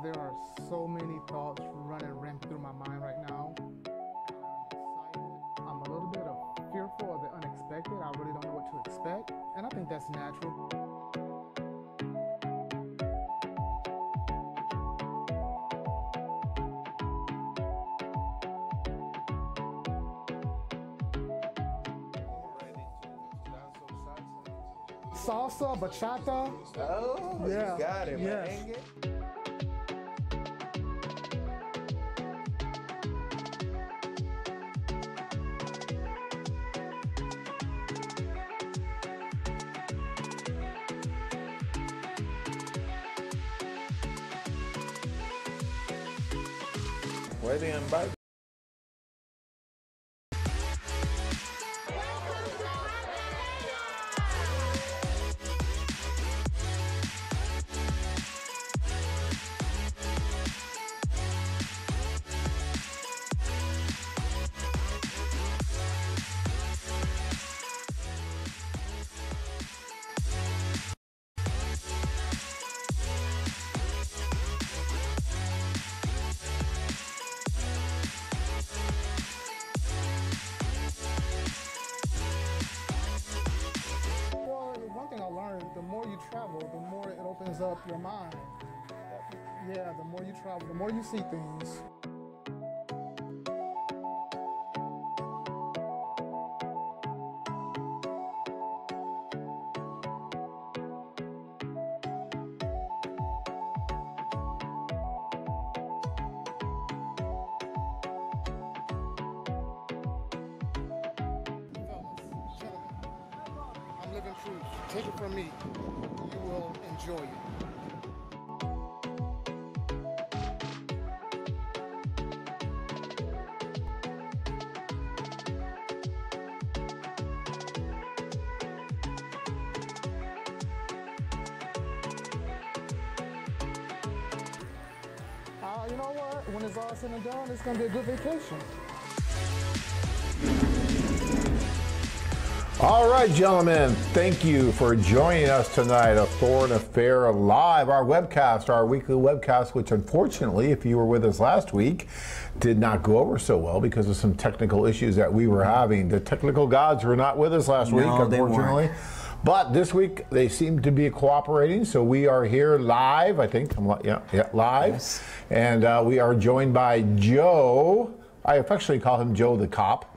There are so many thoughts running rampant through my mind right now. I'm a little bit fearful of the unexpected. I really don't know what to expect, and I think that's natural. Salsa, bachata. Oh, yeah. You got it, yes. Merengue. Pueden embarcar. One thing I learned, the more you travel, the more it opens up your mind. Yeah, the more you travel, the more you see things. I'm living proof. Take it from me. You will enjoy it. You know what? When it's all said and done, it's going to be a good vacation. All right, gentlemen, thank you for joining us tonight at Foreign Affair Live, our webcast, our weekly webcast, which unfortunately, if you were with us last week, did not go over so well because of some technical issues that we were having. The technical gods were not with us last week, unfortunately. But this week, they seem to be cooperating, so we are here live, I think. Yeah, live. Yes. And we are joined by Joe. I affectionately call him Joe the Cop.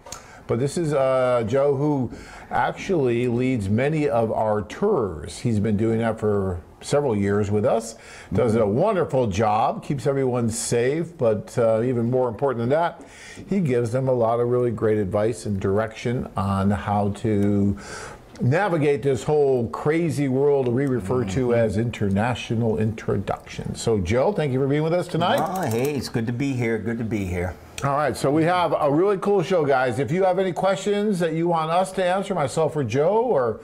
But this is Joe, who actually leads many of our tours. He's been doing that for several years with us. Does a wonderful job, keeps everyone safe, but even more important than that, he gives them a lot of really great advice and direction on how to navigate this whole crazy world we refer to as international introduction. So Joe, thank you for being with us tonight. Oh, hey, it's good to be here. Good to be here. All right, so we have a really cool show, guys. If you have any questions that you want us to answer, myself or Joe, or,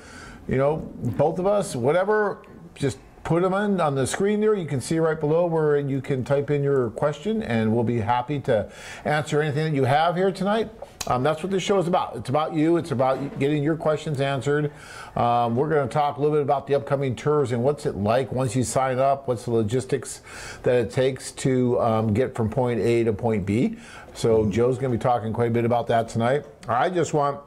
you know, both of us, whatever, just put them in on the screen there. You can see right below where you can type in your question, and we'll be happy to answer anything that you have here tonight. That's what this show is about. It's about you. It's about getting your questions answered. We're going to talk a little bit about the upcoming tours and what's it like once you sign up, what's the logistics that it takes to get from point A to point B. So Joe's going to be talking quite a bit about that tonight. I just want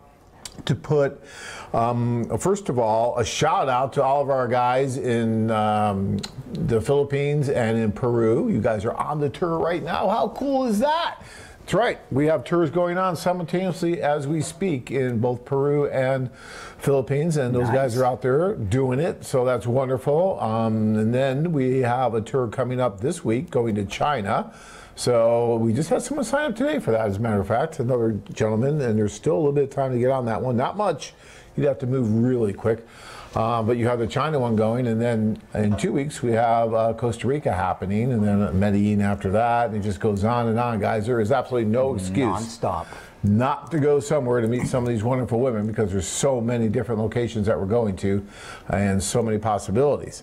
to put, first of all, a shout out to all of our guys in the Philippines and in Peru. You guys are on the tour right now. How cool is that? That's right. We have tours going on simultaneously as we speak in both Peru and Philippines, and those guys are out there doing it, so that's wonderful. And then we have a tour coming up this week going to China. So we just had someone sign up today for that, as a matter of fact, another gentleman, and there's still a little bit of time to get on that one. Not much. You'd have to move really quick. But you have the China one going, and then in 2 weeks we have Costa Rica happening, and then Medellin after that, and it just goes on and on, guys. There is absolutely no excuse Non-stop. not to go somewhere to meet some of these wonderful women, because there's so many different locations that we're going to and so many possibilities.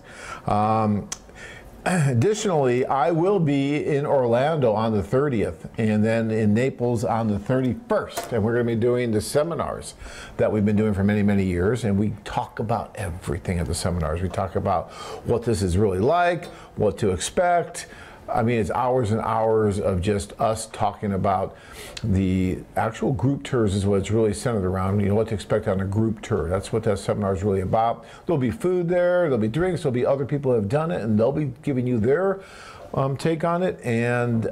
Additionally, I will be in Orlando on the 30th and then in Naples on the 31st. And we're going to be doing the seminars that we've been doing for many, many years. And we talk about everything at the seminars. We talk about what this is really like, what to expect, I mean, it's hours and hours of just us talking about the actual group tours is what it's really centered around. You know, what to expect on a group tour. That's what that seminar is really about. There'll be food there, there'll be drinks, there'll be other people who have done it, and they'll be giving you their take on it. And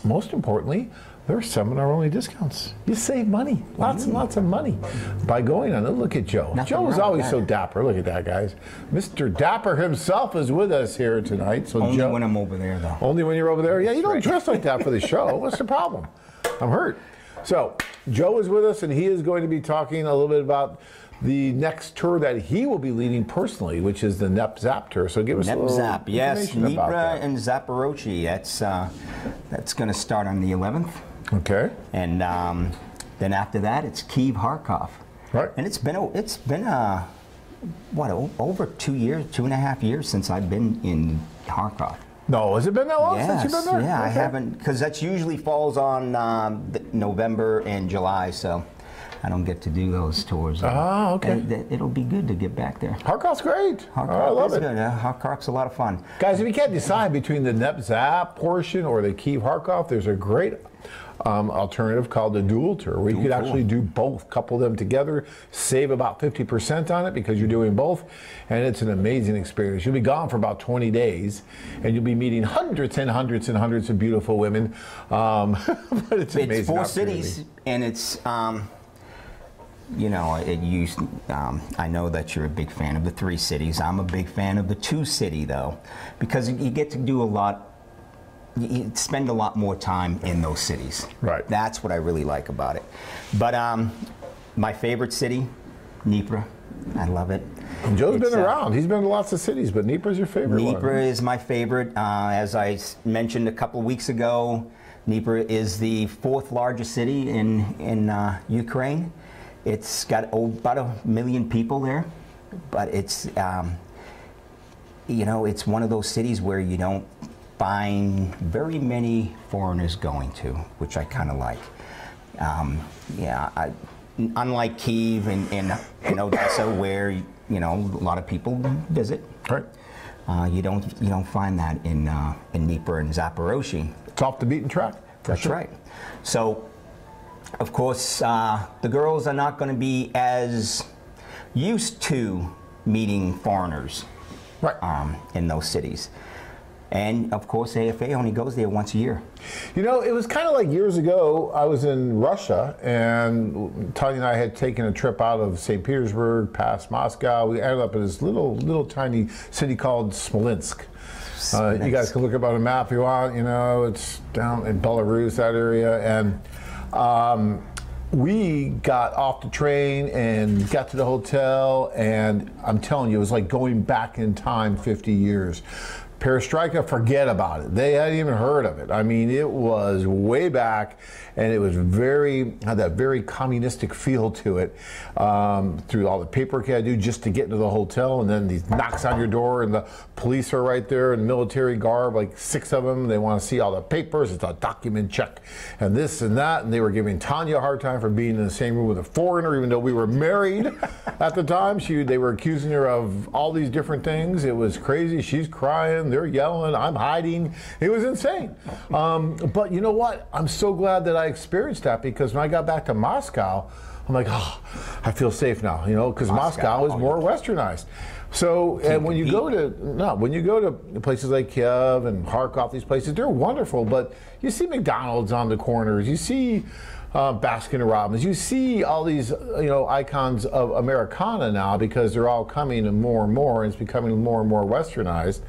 most importantly, there are seminar-only discounts. You save money, lots and lots of money by going on it. Look at Joe. Nothing Joe is wrong always with so that. dapper. Look at that, guys. Mr. Dapper himself is with us here tonight. So Only Joe, when I'm over there, though. only when you're over there? Yeah, you don't dress like that for the show. What's the problem? I'm hurt. So Joe is with us, and he is going to be talking a little bit about the next tour that he will be leading personally, which is the NEP Zap tour. So give us a little NEP-ZAP, yes, information about Dnipro that. and Zaporozhye. That's going to start on the 11th. Okay. And then after that, it's Kyiv, Kharkov. Right. And it's been over 2 years, 2.5 years since I've been in Kharkov. No, has it been that long since you've been there? Yeah, I Okay. haven't, because that usually falls on November and July, so I don't get to do those tours. Ah, okay. And it'll be good to get back there. Kharkov's great. Kharkov I love is it. good. Kharkov's a lot of fun. Guys, if you can't decide between the NEP Zap portion or the Kyiv Kharkov, there's a great alternative called the dual tour, where you could actually do both, couple them together, save about 50% on it because you're doing both, and it's an amazing experience. You'll be gone for about 20 days, and you'll be meeting hundreds and hundreds and hundreds of beautiful women. But it's an amazing It's 4 opportunity. cities, and it's, you know, I know that you're a big fan of the 3 cities. I'm a big fan of the 2-city, though, because you get to do a lot. You spend a lot more time in those cities. Right. That's what I really like about it. But my favorite city, Dnipro. I love it. And Joe's It's, been around. He's been to lots of cities, but Dnipro's your favorite one. Dnipro is my favorite. As I mentioned a couple of weeks ago, Dnipro is the 4th largest city in Ukraine. It's got about 1 million people there, but it's you know, it's one of those cities where you don't find very many foreigners going to, which I kind of like. Yeah, unlike Kyiv and Odessa, where you know a lot of people visit. Right. You don't find that in Dnipro and Zaporozhye. It's off the beaten track. That's right. So, of course, the girls are not going to be as used to meeting foreigners, Right. in those cities. And of course, AFA only goes there once a year. You know, it was kind of like years ago, I was in Russia, and Tanya and I had taken a trip out of St. Petersburg past Moscow. We ended up in this little tiny city called Smolensk. You guys can look up on a map if you want. You know, it's down in Belarus, that area. And we got off the train and got to the hotel, and I'm telling you, it was like going back in time 50 years. Perestroika, forget about it. They hadn't even heard of it. I mean, it was way back, and it was had that very communistic feel to it, through all the paperwork you had to do just to get into the hotel, and then these knocks on your door, and the police are right there in military garb, like 6 of them. They want to see all the papers. It's a document check, and this and that, and they were giving Tanya a hard time for being in the same room with a foreigner, even though we were married at the time. They were accusing her of all these different things. It was crazy. She's crying. They're yelling. I'm hiding. It was insane. But you know what? I'm so glad that I experienced that, because when I got back to Moscow, I'm like, oh, I feel safe now, you know, because Moscow is more westernized. So, and when you go to places like Kiev and Kharkov, these places, they're wonderful, but you see McDonald's on the corners, you see Baskin Robbins, you see all these, you know, icons of Americana now, because they're all coming more and more, and it's becoming more and more westernized,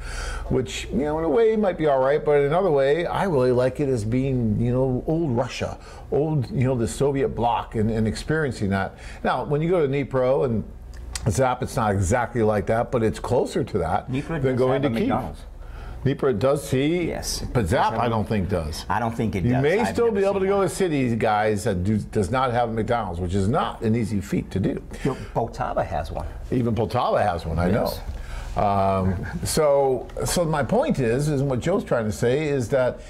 which, you know, in a way might be all right, but in another way, I really like it as being, you know, old Russia, old, you know, the Soviet bloc, and experiencing that. Now, when you go to Dnipro and Zap, it's not exactly like that, but it's closer to that than going to Kyiv. McDonald's. Dnipro does see, Yes. but Zap I don't think does. I don't think it You does. may I've still never be able to seen go one. to cities, guys, that does not have a McDonald's, which is not an easy feat to do. Poltava has one. Even Poltava has one, I Yes. know. So my point is what Joe's trying to say is that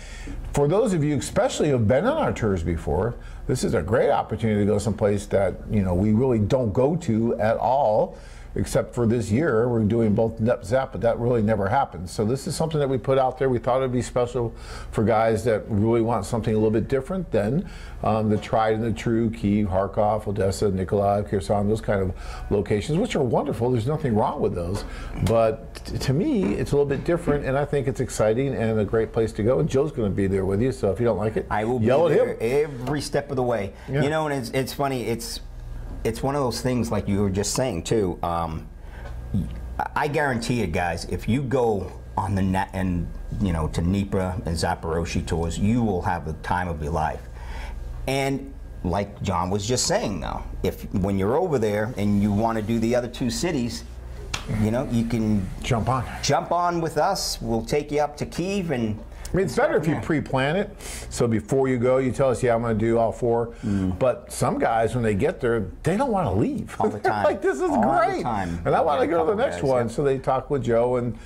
for those of you, especially who have been on our tours before, this is a great opportunity to go someplace that, you know, we really don't go to at all. except for this year. We're doing both Nep Zap, but that really never happened. So this is something that we put out there. We thought it'd be special for guys that really want something a little bit different than the tried and the true Kyiv, Kharkov, Odessa, Nikolaev, Kherson, those kind of locations, which are wonderful. There's nothing wrong with those. But to me, it's a little bit different, and I think it's exciting and a great place to go. And Joe's going to be there with you, so if you don't like it, I will yell be at there him. every step of the way. Yeah. You know, and it's funny. It's one of those things, like you were just saying too. I guarantee you, guys, if you go on the net and to Dnipro and Zaporozhye tours, you will have the time of your life. And like John was just saying, though, when you're over there and you want to do the other two cities, you can Jump on with us. We'll take you up to Kyiv and. I mean, it's better if you pre-plan it. So before you go, you tell us, yeah, I'm going to do all 4. But some guys, when they get there, they don't want to leave. All the time. Like, this is all great. The time. And I want to go to the next guys, one. yeah. So they talk with Joe, and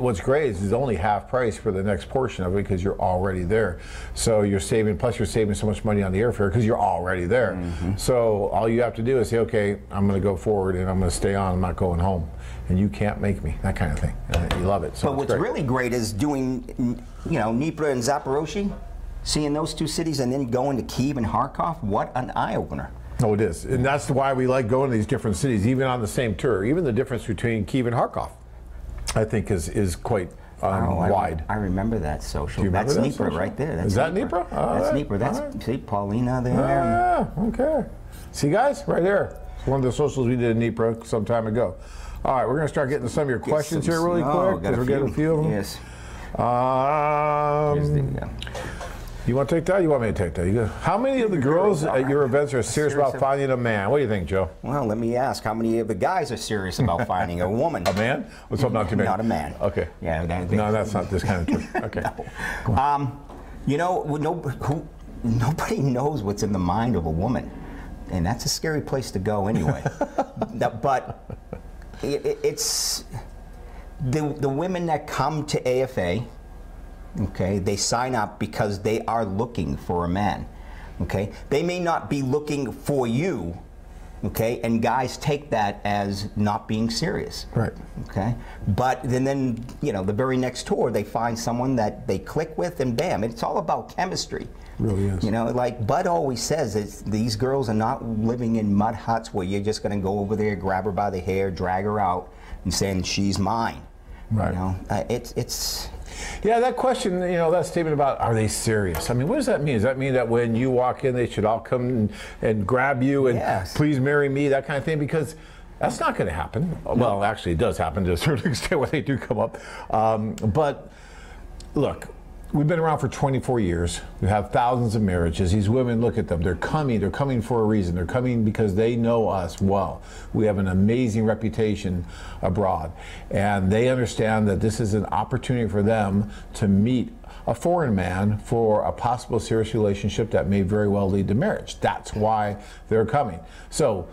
what's great is it's only half price for the next portion of it because you're already there. So you're saving, plus you're saving so much money on the airfare because you're already there. So all you have to do is say, okay, I'm going to go forward and I'm going to stay on. I'm not going home. And you can't make me, that kind of thing. And you love it. So but what's really great is doing, Dnipro and Zaporozhye, seeing those two cities, and then going to Kyiv and Kharkov. What an eye-opener. Oh, it is. And that's why we like going to these different cities, even on the same tour. Even the difference between Kyiv and Kharkov, I think, is quite wide. I remember that social. Do you remember That's that Dnipro social? right there. That's Is that Dnipro? That's right. Dnipro. That's, see, Paulina there. Yeah, okay. See, guys, right there. It's one of the socials we did in Dnipro some time ago. All right, we're going to start getting to some of your questions here really quick, because we're getting a few of them. Yes. You want to take that? You want me to take that? How many of the girls at your events are serious about finding a man? What do you think, Joe? Well, let me ask, how many of the guys are serious about finding a woman? A man? Let's hope not too many. Not a man. Okay. Yeah. No, that's not this kind of trip. Okay. Nobody knows what's in the mind of a woman, and that's a scary place to go anyway. But it's the women that come to AFA. Okay, they sign up because they are looking for a man. Okay, they may not be looking for you. Okay, and guys take that as not being serious. Right. Okay, but then the very next tour they find someone that they click with, and bam, it's all about chemistry. It really is. Like Bud always says, these girls are not living in mud huts where you're just going to go over there, grab her by the hair, drag her out, and saying she's mine. Right. It's. Yeah, that question, that statement about are they serious? I mean, what does that mean? Does that mean that when you walk in, they should all come and grab you and please marry me, that kind of thing? Because that's not going to happen. No. Well, actually, it does happen to a certain extent when they do come up. But look, we've been around for 24 years. We have thousands of marriages. These women, look at them. They're coming for a reason. They're coming because they know us well. We have an amazing reputation abroad. And they understand that this is an opportunity for them to meet a foreign man for a possible serious relationship that may very well lead to marriage. That's why they're coming. So,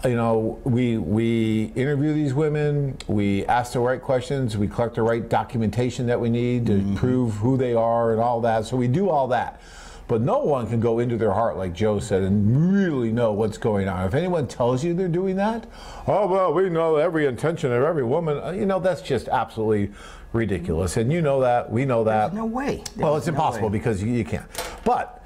we interview these women, we ask the right questions, we collect the right documentation that we need to prove who they are and all that. So we do all that. But no one can go into their heart, like Joe said, and really know what's going on. If anyone tells you they're doing that, oh, well, we know every intention of every woman. That's just absolutely ridiculous. And you know that, we know that. There's no way. Well, it's impossible because you can't. But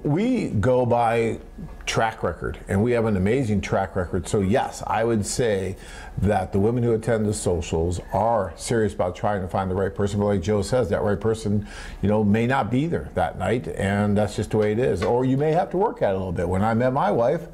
we go by track record, and we have an amazing track record. So yes, I would say that the women who attend the socials are serious about trying to find the right person. But like Joe says, that right person, may not be there that night, and that's just the way it is. Or you may have to work at it a little bit. When I met my wife,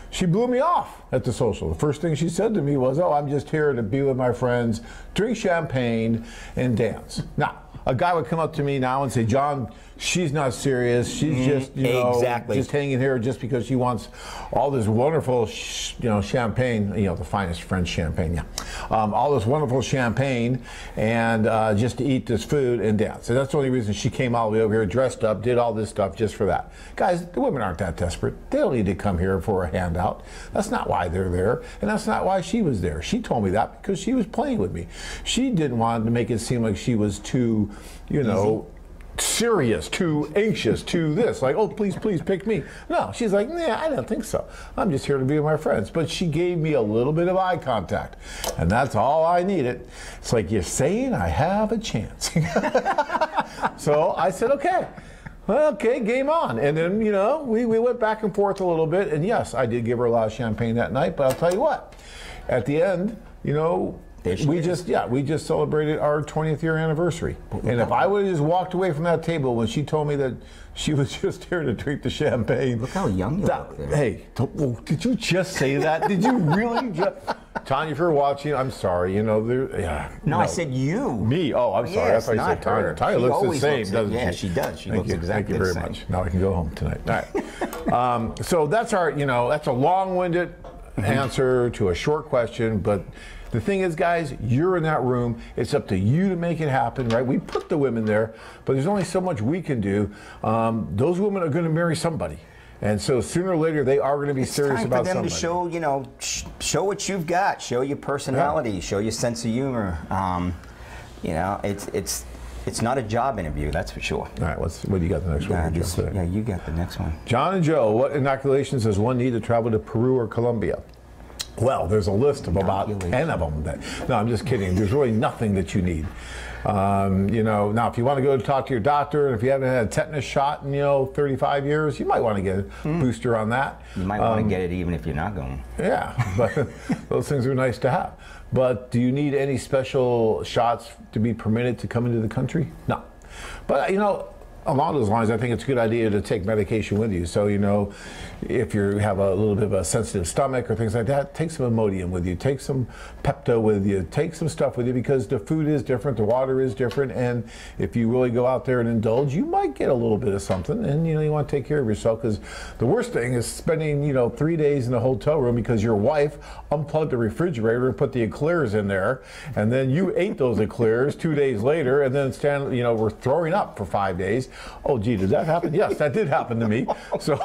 she blew me off at the social. The first thing she said to me was, "Oh, I'm just here to be with my friends, drink champagne, and dance." Now, a guy would come up to me now and say, "John, she's not serious. She's just, just hanging here just because she wants all this wonderful, champagne, the finest French champagne, all this wonderful champagne, and just to eat this food and dance." And that's the only reason she came all the way over here, dressed up, did all this stuff just for that. Guys, the women aren't that desperate. They don't need to come here for a handout. That's not why they're there, and that's not why she was there. She told me that because she was playing with me. She didn't want to make it seem like she was too, serious, too anxious, too this, like, oh, please pick me. No, she's like, nah, I don't think so. I'm just here to be with my friends. But she gave me a little bit of eye contact, and that's all I needed. It's like, you're saying I have a chance. So I said, okay. Well, okay, game on. And then, you know, we went back and forth a little bit, and yes, I did give her a lot of champagne that night, but I'll tell you what, at the end, you know, we just celebrated our 20th year anniversary. And if I would have just walked away from that table when she told me that she was just here to drink the champagne. Look how young you look there. Hey, did you just say that? Did you really just? Tanya, if you're watching, I'm sorry. You know, no, I said you. Me? Oh, I'm sorry. Yes, I thought you said Tanya. Tanya looks the same, doesn't she? Yeah, she does. She looks exactly the same. Thank you very much. Now I can go home tonight. All right. So that's our, you know, that's a long-winded answer to a short question, but the thing is, guys, you're in that room. It's up to you to make it happen, right? We put the women there, but there's only so much we can do. Those women are going to marry somebody. And so sooner or later, they are going to be serious about something. It's time for them to show, you know, show what you've got, show your personality, show your sense of humor. You know, it's not a job interview, that's for sure. All right, what do you got the next one? Yeah, you got the next one. John and Joe, what inoculations does one need to travel to Peru or Colombia? Well, there's a list of about 10 of them. No, I'm just kidding. There's really nothing that you need. You know, now if you want to go talk to your doctor, and if you haven't had a tetanus shot in, you know, 35 years, you might want to get a booster on that. You might want to get it even if you're not going. Yeah, but those things are nice to have. But do you need any special shots to be permitted to come into the country? No. But, you know, along those lines, I think it's a good idea to take medication with you. So, you know, if you have a little bit of a sensitive stomach or things like that, take some Imodium with you, take some Pepto with you, take some stuff with you, because the food is different, the water is different, and if you really go out there and indulge, you might get a little bit of something, and, you know, you want to take care of yourself, because the worst thing is spending, you know, 3 days in a hotel room because your wife unplugged the refrigerator and put the eclairs in there, and then you ate those eclairs 2 days later, and then we're throwing up for 5 days. Oh, gee, did that happen? Yes, that did happen to me. So,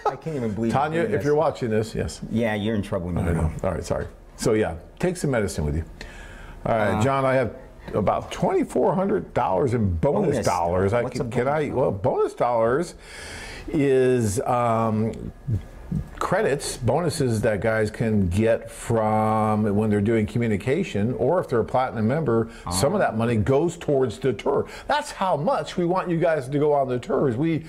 I can't even believe Tanya, if you're watching this, yes. Yeah, you're in trouble when you know. All right, sorry. So yeah, take some medicine with you. All right, John, I have about $2,400 in bonus dollars. Well, bonus dollars is credits, bonuses that guys can get from when they're doing communication, or if they're a platinum member, some of that money goes towards the tour. That's how much we want you guys to go on the tours. We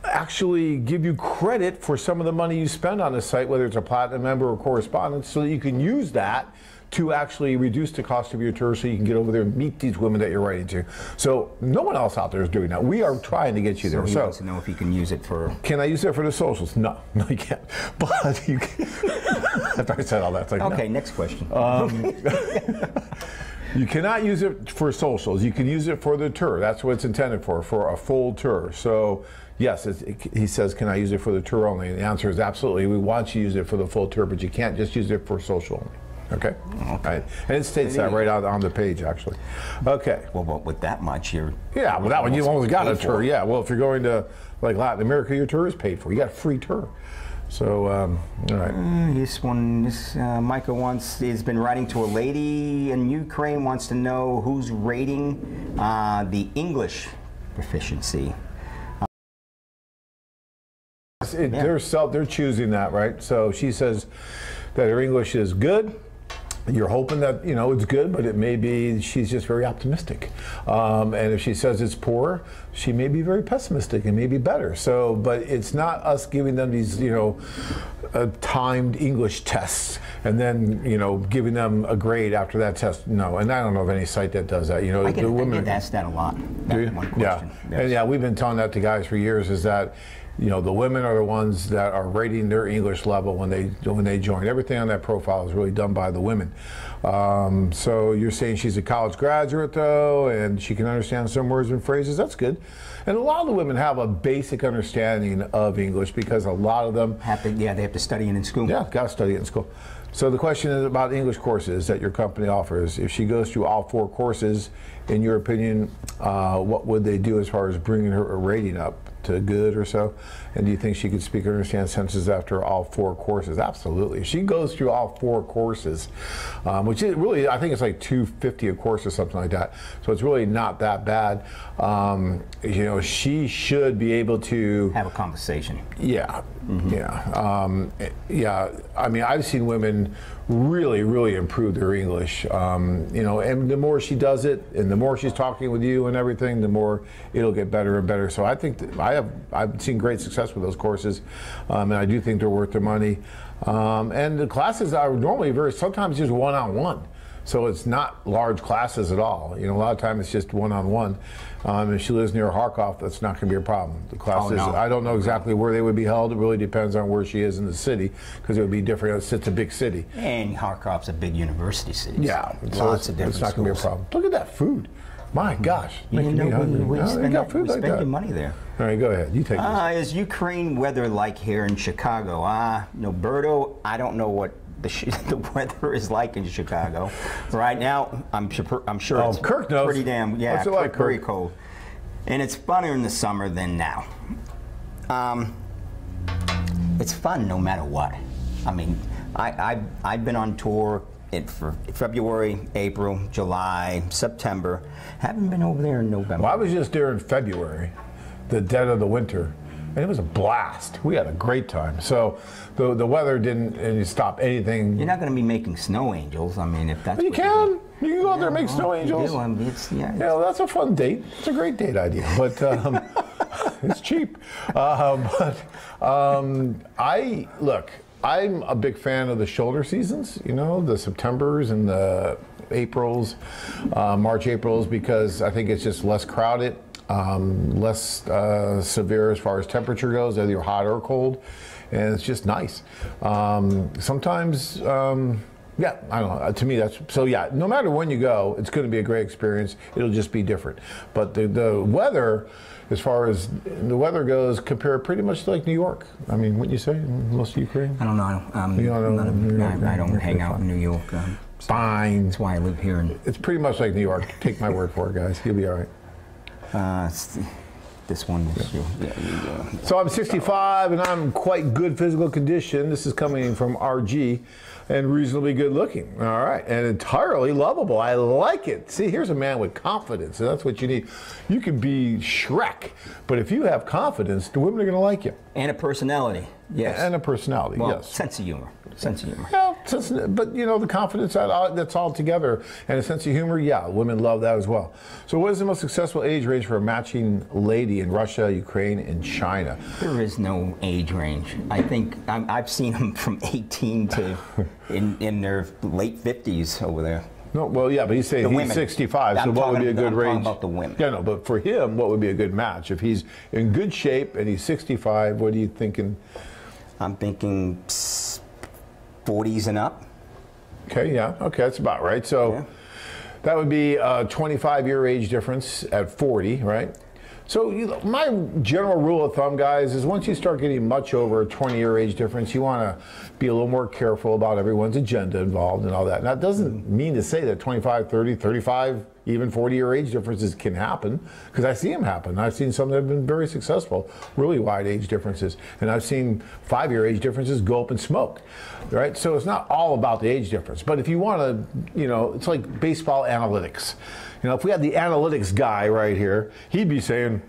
actually give you credit for some of the money you spend on the site, whether it's a platinum member or correspondent, so that you can use that to actually reduce the cost of your tour, so you can get over there and meet these women that you're writing to. So no one else out there is doing that. We are trying to get you there. So he wants to know if you can use it for... Can I use it for the socials? No, you can't. But you can. After I said all that, it's like, okay, no. Next question. You cannot use it for socials. You can use it for the tour. That's what it's intended for a full tour. So yes, he says, can I use it for the tour only? And the answer is absolutely. We want you to use it for the full tour, but you can't just use it for social only. Okay? Right. And it states that right out on the page, actually. Okay. Well, with that much, you're... Yeah, well, that one, you've almost got a tour. Yeah, well, if you're going to, like, Latin America, your tour is paid for. You got a free tour. So, all right. This Micah has been writing to a lady in Ukraine, wants to know who's rating the English proficiency. They're choosing that, right? So she says that her English is good. You're hoping that, you know, it's good, but it may be she's just very optimistic. And if she says it's poor, she may be very pessimistic and maybe better. So, but it's not us giving them these, you know, timed English tests and then, you know, giving them a grade after that test. No, and I don't know of any site that does that. You know, I get asked that a lot. Do you? Yeah. Yes. And yeah, we've been telling that to guys for years, is that, you know, the women are the ones that are rating their English level when they join. Everything on that profile is really done by the women. So you're saying she's a college graduate, though, and she can understand some words and phrases. That's good. And a lot of the women have a basic understanding of English, because a lot of them they have to study it in school. Yeah, got to study it in school. So the question is about English courses that your company offers. If she goes through all 4 courses, in your opinion, what would they do as far as bringing her rating up? to good or so? And do you think she could speak and understand sentences after all 4 courses? Absolutely. If she goes through all 4 courses, which is really, I think it's like $250 a course or something like that. So it's really not that bad. You know, she should be able to have a conversation. Yeah, yeah. I mean, I've seen women really improve their English. You know, and the more she does it, and the more she's talking with you and everything, the more it'll get better and better. So I think that I've seen great success with those courses, and I do think they're worth their money. And the classes are normally sometimes just one-on-one. So it's not large classes at all. You know, a lot of times it's just one-on-one. If she lives near Harkov, that's not going to be a problem. The classes, I don't know exactly where they would be held. It really depends on where she is in the city, because it would be different. It's a big city. And Harkov's a big university city. Yeah, so lots of different it's not going to be a problem. Look at that food. My gosh, making me hungry. We spend your money there. All right, go ahead. You take this. Is Ukraine weather like here in Chicago? Noberto, I don't know what the weather is like in Chicago right now. I'm sure it's Kirk knows. Pretty damn What's it like, very Kirk? cold, and it's funner in the summer than now. It's fun no matter what. I mean, I've been on tour for February, April, July, September. Haven't been over there in November. Well, I was just there in February, the dead of the winter, and it was a blast. We had a great time. So the weather didn't stop anything. You're not going to be making snow angels. I mean, if that's But you what can. You can go out there and make snow angels. I mean, Yeah, that's a fun date. It's a great date idea, but it's cheap. I'm a big fan of the shoulder seasons. You know, the Septembers and the Aprils, March, Aprils, because I think it's just less crowded, less severe as far as temperature goes, whether you're hot or cold, and it's just nice. Sometimes. Yeah, I don't know. To me, that's so. Yeah, no matter when you go, it's going to be a great experience. It'll just be different. But the weather, as far as the weather goes, compare pretty much to like New York. I mean, wouldn't you say most of Ukraine? I don't know. I don't hang out in New York. Fine. That's why I live here. It's pretty much like New York. Take my word for it, guys. You'll be all right. This one is you. So I'm 65 and I'm quite good physical condition. This is coming from RG, and reasonably good looking. All right, and entirely lovable. I like it. See, here's a man with confidence, and that's what you need. You can be Shrek, but if you have confidence, the women are going to like you. And a personality. Yes. And a personality. Well, yes. Sense of humor. Sense of humor. Yeah, but you know, the confidence, that's all together, and a sense of humor, yeah, women love that as well. So what is the most successful age range for a matching lady in Russia, Ukraine, and China? There is no age range. I think I've seen them from 18 to in their late 50s over there. No, well, yeah, but he's saying he's 65, so what would be a good range? I'm talking about the women. Yeah, no, but for him, what would be a good match? If he's in good shape and he's 65, what are you thinking? I'm thinking 40s and up. Okay, yeah, okay, that's about right. So yeah. That would be a 25-year age difference at 40, right? So my general rule of thumb, guys, is once you start getting much over a 20-year age difference, you want to be a little more careful about everyone's agenda involved and all that. And that doesn't mean to say that 25, 30, 35, even 40-year age differences can happen, because I see them happen. I've seen some that have been very successful, really wide age differences. And I've seen 5-year age differences go up in smoke, right? So it's not all about the age difference. But if you want to, you know, it's like baseball analytics. You know, if we had the analytics guy right here, he'd be saying,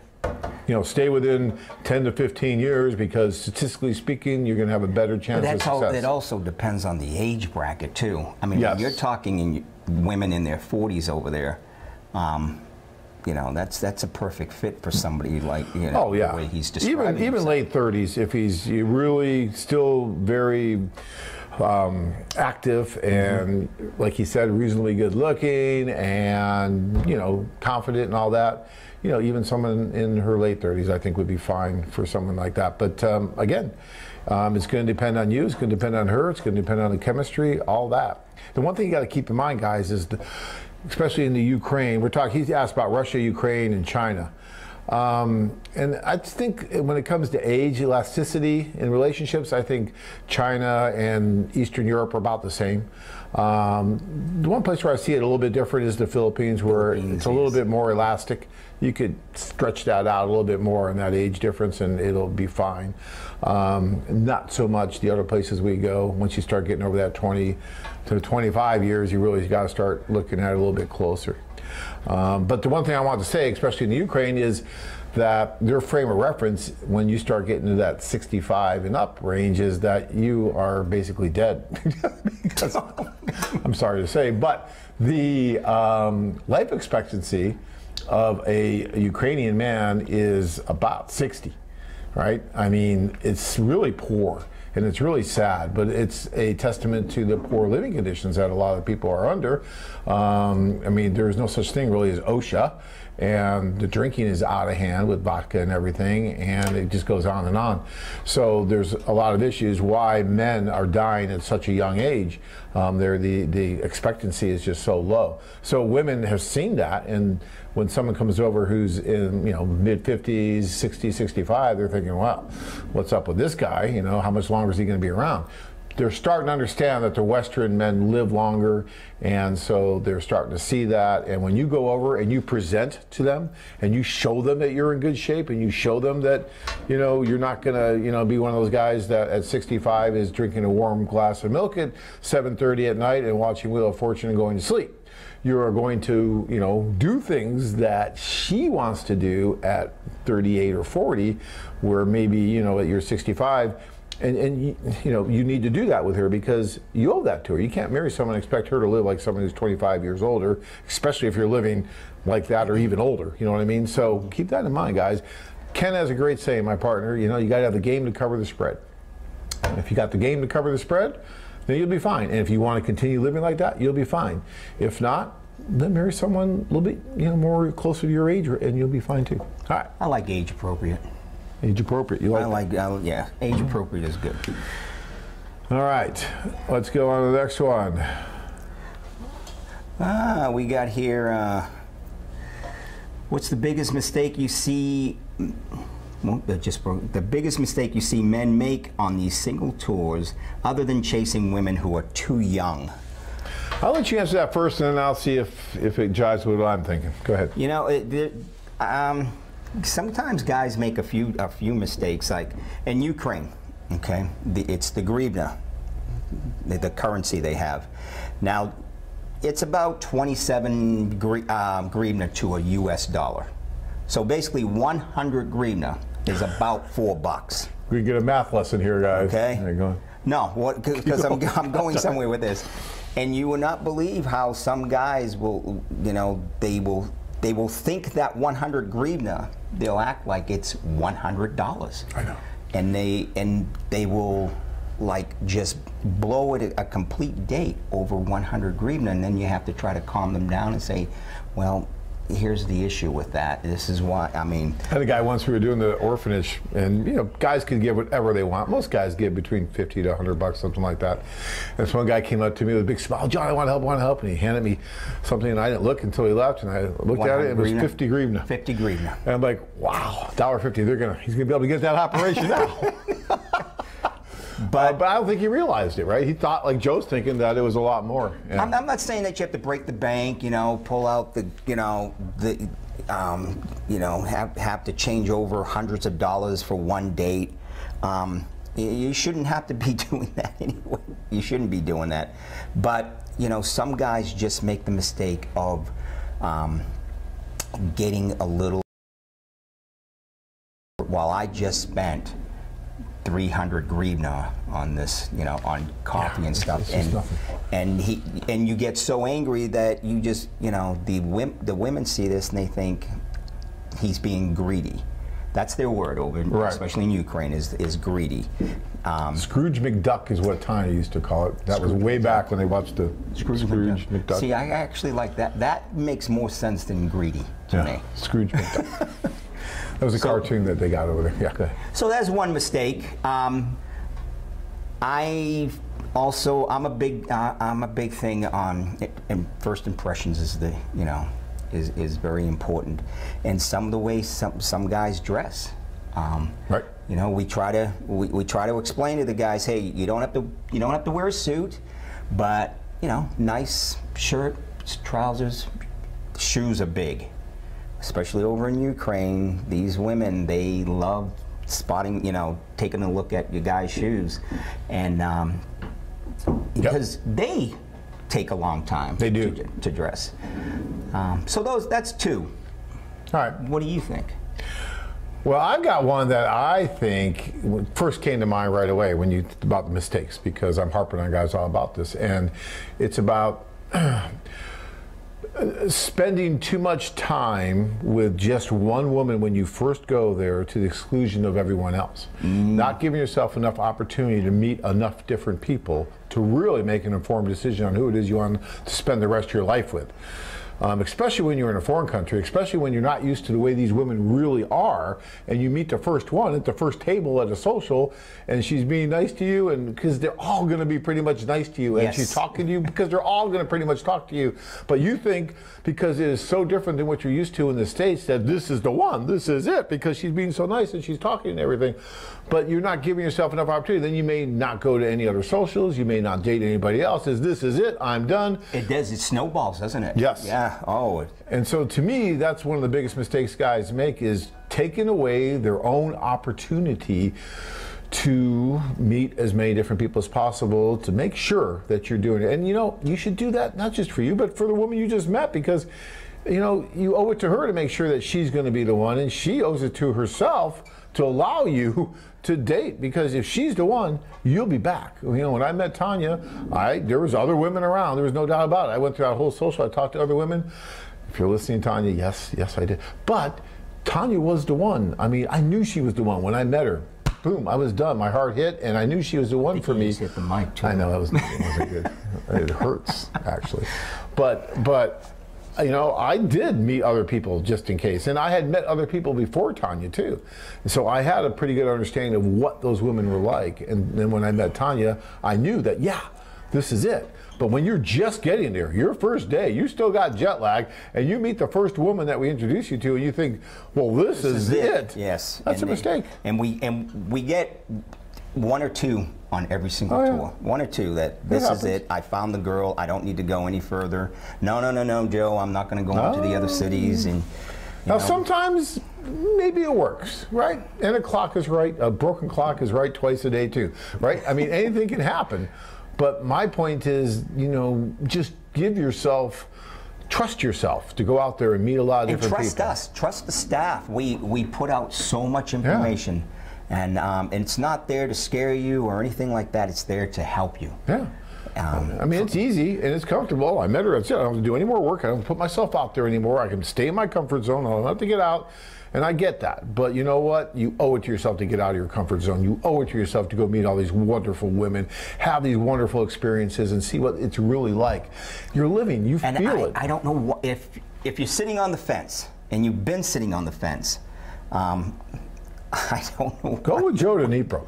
you know, stay within 10 to 15 years because statistically speaking, you're going to have a better chance of success. It also depends on the age bracket, too. I mean, yes. When you're talking in women in their 40s over there, you know, that's a perfect fit for somebody like, you know, the way he's describing even late 30s, if he's really still very active and, like he said, reasonably good looking and, you know, confident and all that, you know, even someone in her late 30s I think would be fine for someone like that. But again, it's going to depend on you, it's going to depend on her, it's going to depend on the chemistry, all that. The one thing you got to keep in mind, guys, is especially in the Ukraine, he's asked about Russia, Ukraine, and China. And I think when it comes to age elasticity in relationships, I think China and Eastern Europe are about the same. The one place where I see it a little bit different is the Philippines, where it's a little bit more elastic. You could stretch that out a little bit more in that age difference and it'll be fine. Not so much the other places we go. Once you start getting over that 20 to 25 years, you really got to start looking at it a little bit closer. But the one thing I want to say, especially in the Ukraine, is that their frame of reference when you start getting to that 65 and up range is that you are basically dead. Because, I'm sorry to say, but the life expectancy of a Ukrainian man is about 60, right? I mean, it's really poor and it's really sad, but it's a testament to the poor living conditions that a lot of people are under. I mean, there's no such thing really as OSHA, and the drinking is out of hand with vodka and everything, and it just goes on and on. So there's a lot of issues why men are dying at such a young age. The expectancy is just so low. So women have seen that, and when someone comes over who's in, you know, mid 50s, 60, 65, they're thinking, well, what's up with this guy? You know, how much longer is he going to be around? They're starting to understand that the Western men live longer, and so they're starting to see that. And when you go over and you present to them and you show them that you're in good shape, and you show them that, you know, you're not going to, you know, be one of those guys that at 65 is drinking a warm glass of milk at 7:30 at night and watching Wheel of Fortune and going to sleep. You are going to, you know, do things that she wants to do at 38 or 40, where maybe, you know, at your 65, and you know, you need to do that with her because you owe that to her. You can't marry someone and expect her to live like someone who's 25 years older, especially if you're living like that or even older. You know what I mean? So keep that in mind, guys. Ken has a great saying, my partner, you know, you got to have the game to cover the spread. And if you got the game to cover the spread, then you'll be fine. And if you want to continue living like that, you'll be fine. If not, then marry someone a little bit, you know, more closer to your age, and you'll be fine too. All right. I like age appropriate. Age appropriate. You like? Yeah, age appropriate is good. All right, let's go on to the next one. We got here. What's the biggest mistake you see? Well, the biggest mistake you see men make on these single tours, other than chasing women who are too young? I'll let you answer that first, and then I'll see if it jives with what I'm thinking. Go ahead. You know, sometimes guys make a few mistakes, like in Ukraine. Okay, it's the hryvnia, the currency they have. Now, it's about 27 hryvnia to a U.S. dollar. So basically, 100 hryvnia is about $4. We can get a math lesson here, guys. Okay. There you go. No, because I'm going somewhere with this. And you will not believe how some guys will, you know, they will think that 100 hryvnia, they'll act like it's $100. I know. And they will like just blow it a complete date over 100 hryvnia, and then you have to try to calm them down and say, well, here's the issue with that. This is why, I mean. I had a guy once, we were doing the orphanage, and you know, guys can give whatever they want. Most guys give between 50 to 100 bucks, something like that. And this one guy came up to me with a big smile, John, I want to help, and he handed me something, and I didn't look until he left, and I looked at it, and it was 50 hryvnia. 50 hryvnia. And I'm like, wow, $1.50, he's gonna be able to get that operation now. But I don't think he realized it, right? He thought, like Joe's thinking, that it was a lot more. Yeah. I'm not saying that you have to break the bank, you know, pull out the, you know, have to change over hundreds of dollars for one date. You shouldn't have to be doing that anyway. You shouldn't be doing that. But, you know, some guys just make the mistake of getting a little. While I just spent 300 hryvnia on this, you know, on coffee and stuff, and you get so angry that you just, you know, the women see this and they think he's being greedy. That's their word over, right, especially in Ukraine, is greedy. Scrooge McDuck is what Tanya used to call it. That was way back when they watched the Scrooge McDuck. See, I actually like that. That makes more sense than greedy to me. Scrooge McDuck. That was a cartoon that they got over there. Yeah, go ahead. So that's one mistake. I'm a big thing on and first impressions is the, you know, is very important, and some of the ways some guys dress. Right. You know, we try to explain to the guys, hey, you don't have to wear a suit, but you know, nice shirt, trousers, shoes are big, especially over in Ukraine. These women, they love spotting, you know, taking a look at your guys' shoes, and because they take a long time. They do. to dress. So that's two. All right. What do you think? Well, I've got one that I think first came to mind right away when you about the mistakes, because I'm harping on guys all about this, and it's about spending too much time with just one woman when you first go there to the exclusion of everyone else. Not giving yourself enough opportunity to meet enough different people to really make an informed decision on who it is you want to spend the rest of your life with. Especially when you're in a foreign country, especially when you're not used to the way these women really are, and you meet the first one at the first table at a social, and she's being nice to you, and because they're all going to be pretty much nice to you, and Yes. she's talking to you because they're all going to pretty much talk to you, but you think because it is so different than what you're used to in the States that this is the one, this is it, because she's being so nice and she's talking and everything, but you're not giving yourself enough opportunity. Then you may not go to any other socials, you may not date anybody else. This is it, I'm done. It does. It snowballs, doesn't it? Yes. Yeah. Oh. And so to me, that's one of the biggest mistakes guys make, is taking away their own opportunity to meet as many different people as possible, to make sure that you're doing it. And you know, you should do that not just for you, but for the woman you just met, because you know, you owe it to her to make sure that she's going to be the one, and she owes it to herself to allow you to date, because if she's the one, you'll be back. You know, when I met Tanya, there was other women around. There was no doubt about it. I went through that whole social. I talked to other women. If you're listening, Tanya, yes, I did. But Tanya was the one. I mean, I knew she was the one when I met her. Boom, I was done. My heart hit, and I knew she was the one for me. You hit the mic too. I know, it wasn't good. It hurts, actually. But you know, I did meet other people just in case. And I had met other people before Tanya, too. And so I had a pretty good understanding of what those women were like. And then when I met Tanya, I knew that, yeah, this is it. But when you're just getting there, your first day, you still got jet lag, and you meet the first woman that we introduce you to, and you think, well, this is it. Yes. That's a mistake. And we get one or two on every single tour. One or two that this is it. I found the girl. I don't need to go any further. No, Joe. I'm not going to go into the other cities. And now sometimes maybe it works, right? And a clock is right. A broken clock is right twice a day too, right? I mean, anything can happen. But my point is, you know, just give yourself, trust yourself to go out there and meet a lot of different people. And trust us, trust the staff. We put out so much information, and it's not there to scare you or anything like that. It's there to help you. Yeah. I mean, it's easy and it's comfortable. I met her. That's it. I don't have to do any more work. I don't have to put myself out there anymore. I can stay in my comfort zone. I don't have to get out. And I get that. But you know what? You owe it to yourself to get out of your comfort zone. You owe it to yourself to go meet all these wonderful women, have these wonderful experiences, and see what it's really like. You're living. You feel it. I don't know what, if you're sitting on the fence, and you've been sitting on the fence, I don't know. Go with Joe to Dnipro.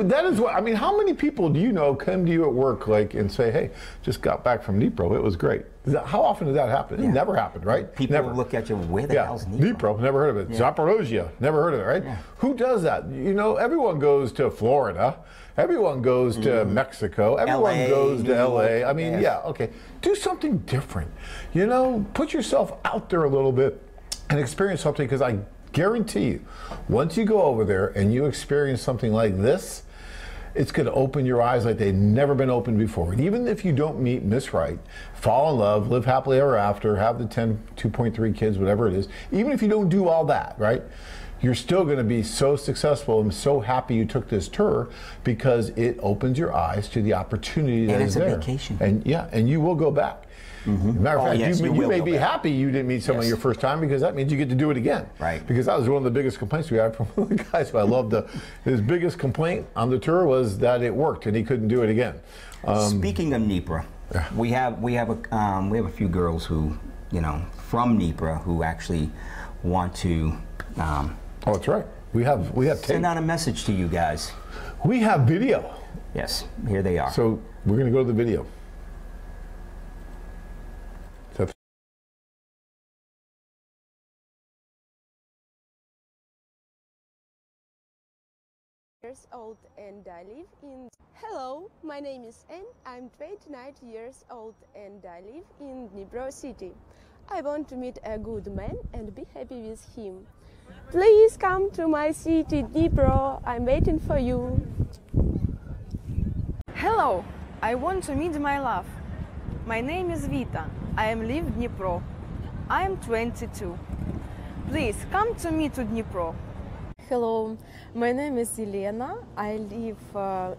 That is what I mean. How many people do you know come to you at work and say, "Hey, just got back from Dnipro. It was great." How often did that happen? It never happened, right? People never. Look at you. Where the hell's Dnipro? Dnipro, never heard of it. Zaporozhye, never heard of it, right? Who does that? You know, everyone goes to Florida. Everyone goes to Mexico. Everyone goes to LA. I mean, okay. Do something different. You know, put yourself out there a little bit and experience something, because I guarantee you, once you go over there and you experience something like this, it's going to open your eyes like they've never been opened before. And even if you don't meet Miss Right, fall in love, live happily ever after, have the 2.3 kids, whatever it is, even if you don't do all that, right, you're still going to be so successful and so happy you took this tour, because it opens your eyes to the opportunity that is there. And it's a vacation. And you will go back. Matter of fact, you may be happy you didn't meet someone your first time, because that means you get to do it again. Right. Because that was one of the biggest complaints we had from one of the guys who I loved. His biggest complaint on the tour was that it worked and he couldn't do it again. Speaking of Dnipro, we have a few girls who, you know, from Dnipro who actually want to. Oh, that's right. We have tape. Send out a message to you guys. We have video. Yes, here they are. So we're going to go to the video. years old and I live in... Hello, my name is Anne. I'm 29 years old and I live in Dnipro city. I want to meet a good man and be happy with him. Please come to my city, Dnipro. I'm waiting for you. Hello, I want to meet my love. My name is Vita. I am live Dnipro. I am 22. Please come to me to Dnipro. Hello, my name is Elena. I live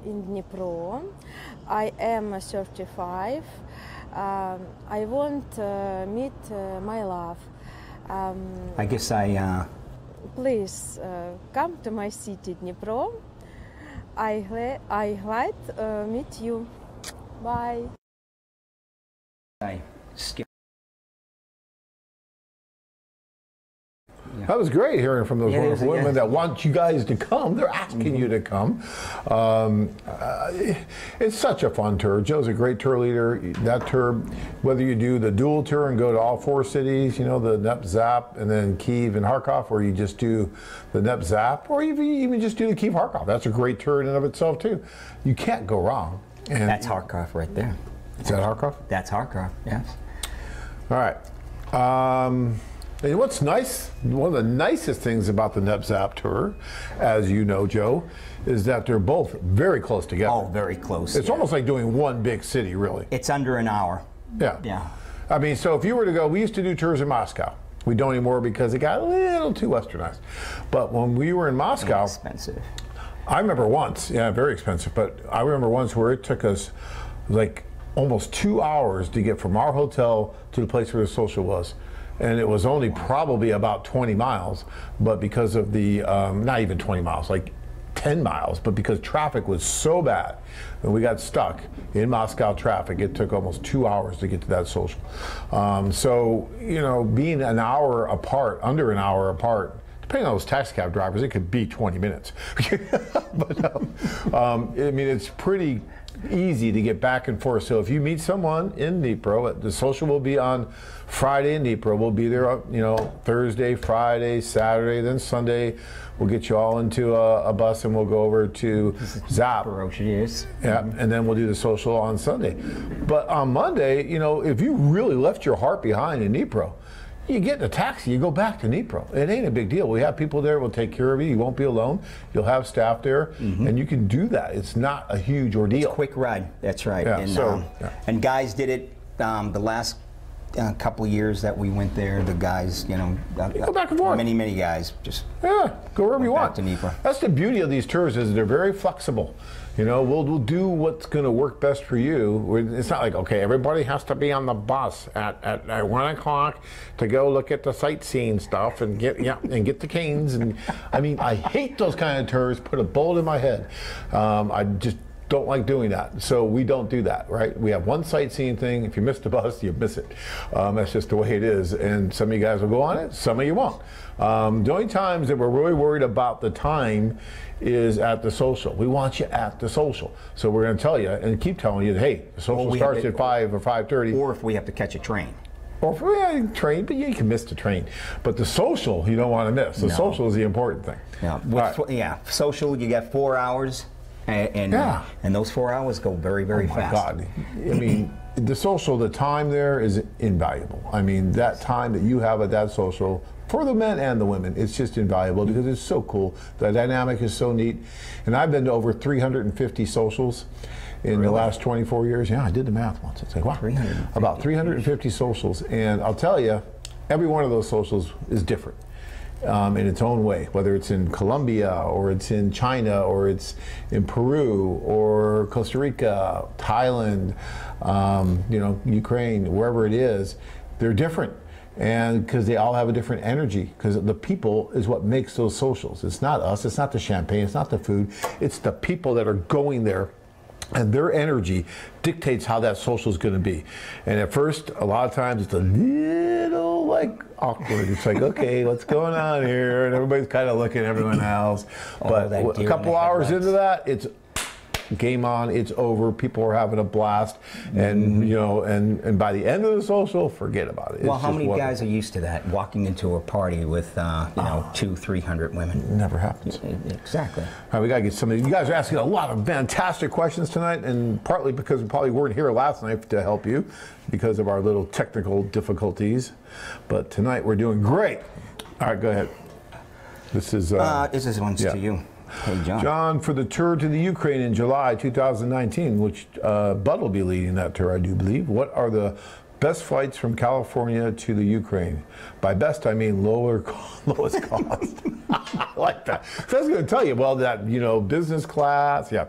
in Dnipro. I am 35. I want to meet my love. I guess Please come to my city, Dnipro. I glad meet you. Bye. I skip. That was great hearing from those Yeah, wonderful yeah. women that want you guys to come. They're asking you to come. It's such a fun tour. Joe's a great tour leader. That tour, whether you do the dual tour and go to all 4 cities, you know, the Nep Zap and then Kyiv and Kharkov, or you just do the Nep Zap, or even just do the Kyiv Kharkov. That's a great tour in and of itself too. You can't go wrong. And That's Kharkov right there. Is that Kharkov? That's Kharkov, yes. All right. And what's nice, one of the nicest things about the Nep Zap tour, as you know, Joe, is that they're both very close together. Oh, very close. It's almost like doing one big city, really. It's under an hour. Yeah. Yeah. I mean, so if you were to go, we used to do tours in Moscow. We don't anymore because it got a little too westernized. But when we were in Moscow, Expensive. I remember once, yeah, very expensive, but I remember once where it took us like almost 2 hours to get from our hotel to the place where the social was. And it was only probably about 20 miles, but because of the, not even 20 miles, like 10 miles, but because traffic was so bad and we got stuck in Moscow traffic, it took almost 2 hours to get to that social. So, you know, being an hour apart, under an hour apart, depending on those taxi cab drivers, it could be 20 minutes. But, I mean, it's pretty easy to get back and forth. So if you meet someone in Dnipro, the social will be on Friday in Dnipro. We'll be there, you know, Thursday, Friday, Saturday, then Sunday. We'll get you all into a bus and we'll go over to Zap. Ferocious. Yeah, and then we'll do the social on Sunday. But on Monday, you know, if you really left your heart behind in Dnipro, you get in a taxi, you go back to Dnipro. It ain't a big deal. We have people there, we'll take care of you. You won't be alone. You'll have staff there, and you can do that. It's not a huge ordeal. Quick ride. That's right. Yeah, and, so, yeah. And guys did it the last couple of years that we went there. The guys, you know, go back and forth. Many guys just go wherever you want. back to Dnipro. That's the beauty of these tours, is they're very flexible. You know, we'll do what's going to work best for you. It's not like, okay, everybody has to be on the bus at 1 o'clock to go look at the sightseeing stuff and get the canes. And I mean, I hate those kind of tours. Put a bullet in my head. I just don't like doing that. So we don't do that, right? We have one sightseeing thing. If you miss the bus, you miss it. That's just the way it is. And some of you guys will go on it, some of you won't. The only times that we're really worried about the time is at the social. We want you at the social. So we're going to tell you and keep telling you, hey, the social starts at 5 or 5:30. Or if we have to catch a train. Or if we have a train, but you can miss the train. But the social, you don't want to miss. The social is the important thing. Yeah. Right. Social, you got 4 hours. And those 4 hours go very, very fast. God. I mean, the social, the time there is invaluable. I mean, that time that you have at that social, for the men and the women, it's just invaluable because it's so cool. The dynamic is so neat. And I've been to over 350 socials in the last 24 years. Yeah, I did the math once. It's like, wow, about 350 socials. And I'll tell you, every one of those socials is different. In its own way, whether it's in Colombia or it's in China or it's in Peru or Costa Rica, Thailand, you know, Ukraine, wherever it is, they're different. And because they all have a different energy, because the people is what makes those socials. It's not us, it's not the champagne, it's not the food, it's the people that are going there. And their energy dictates how that social is going to be. And at first, a lot of times, it's a little like awkward. It's like, okay, what's going on here? And everybody's kind of looking at everyone else. But a couple hours into that, it's game on, it's over. People are having a blast, and you know, and by the end of the social, forget about it. Well, It's how just many wonderful. guys are used to that? Walking into a party with, you know, 200-300 women. Never happens. Exactly. All right, we got to get some of these. You guys are asking a lot of fantastic questions tonight, and partly because we probably weren't here last night to help you because of our little technical difficulties. But tonight we're doing great. All right, go ahead. This is one's yeah. to you. Hey, John. John, for the tour to the Ukraine in July 2019, which Bud will be leading that tour, I do believe. What are the best flights from California to the Ukraine? By best, I mean lowest cost. I like that. So I was going to tell you, well, that, you know, business class, yeah.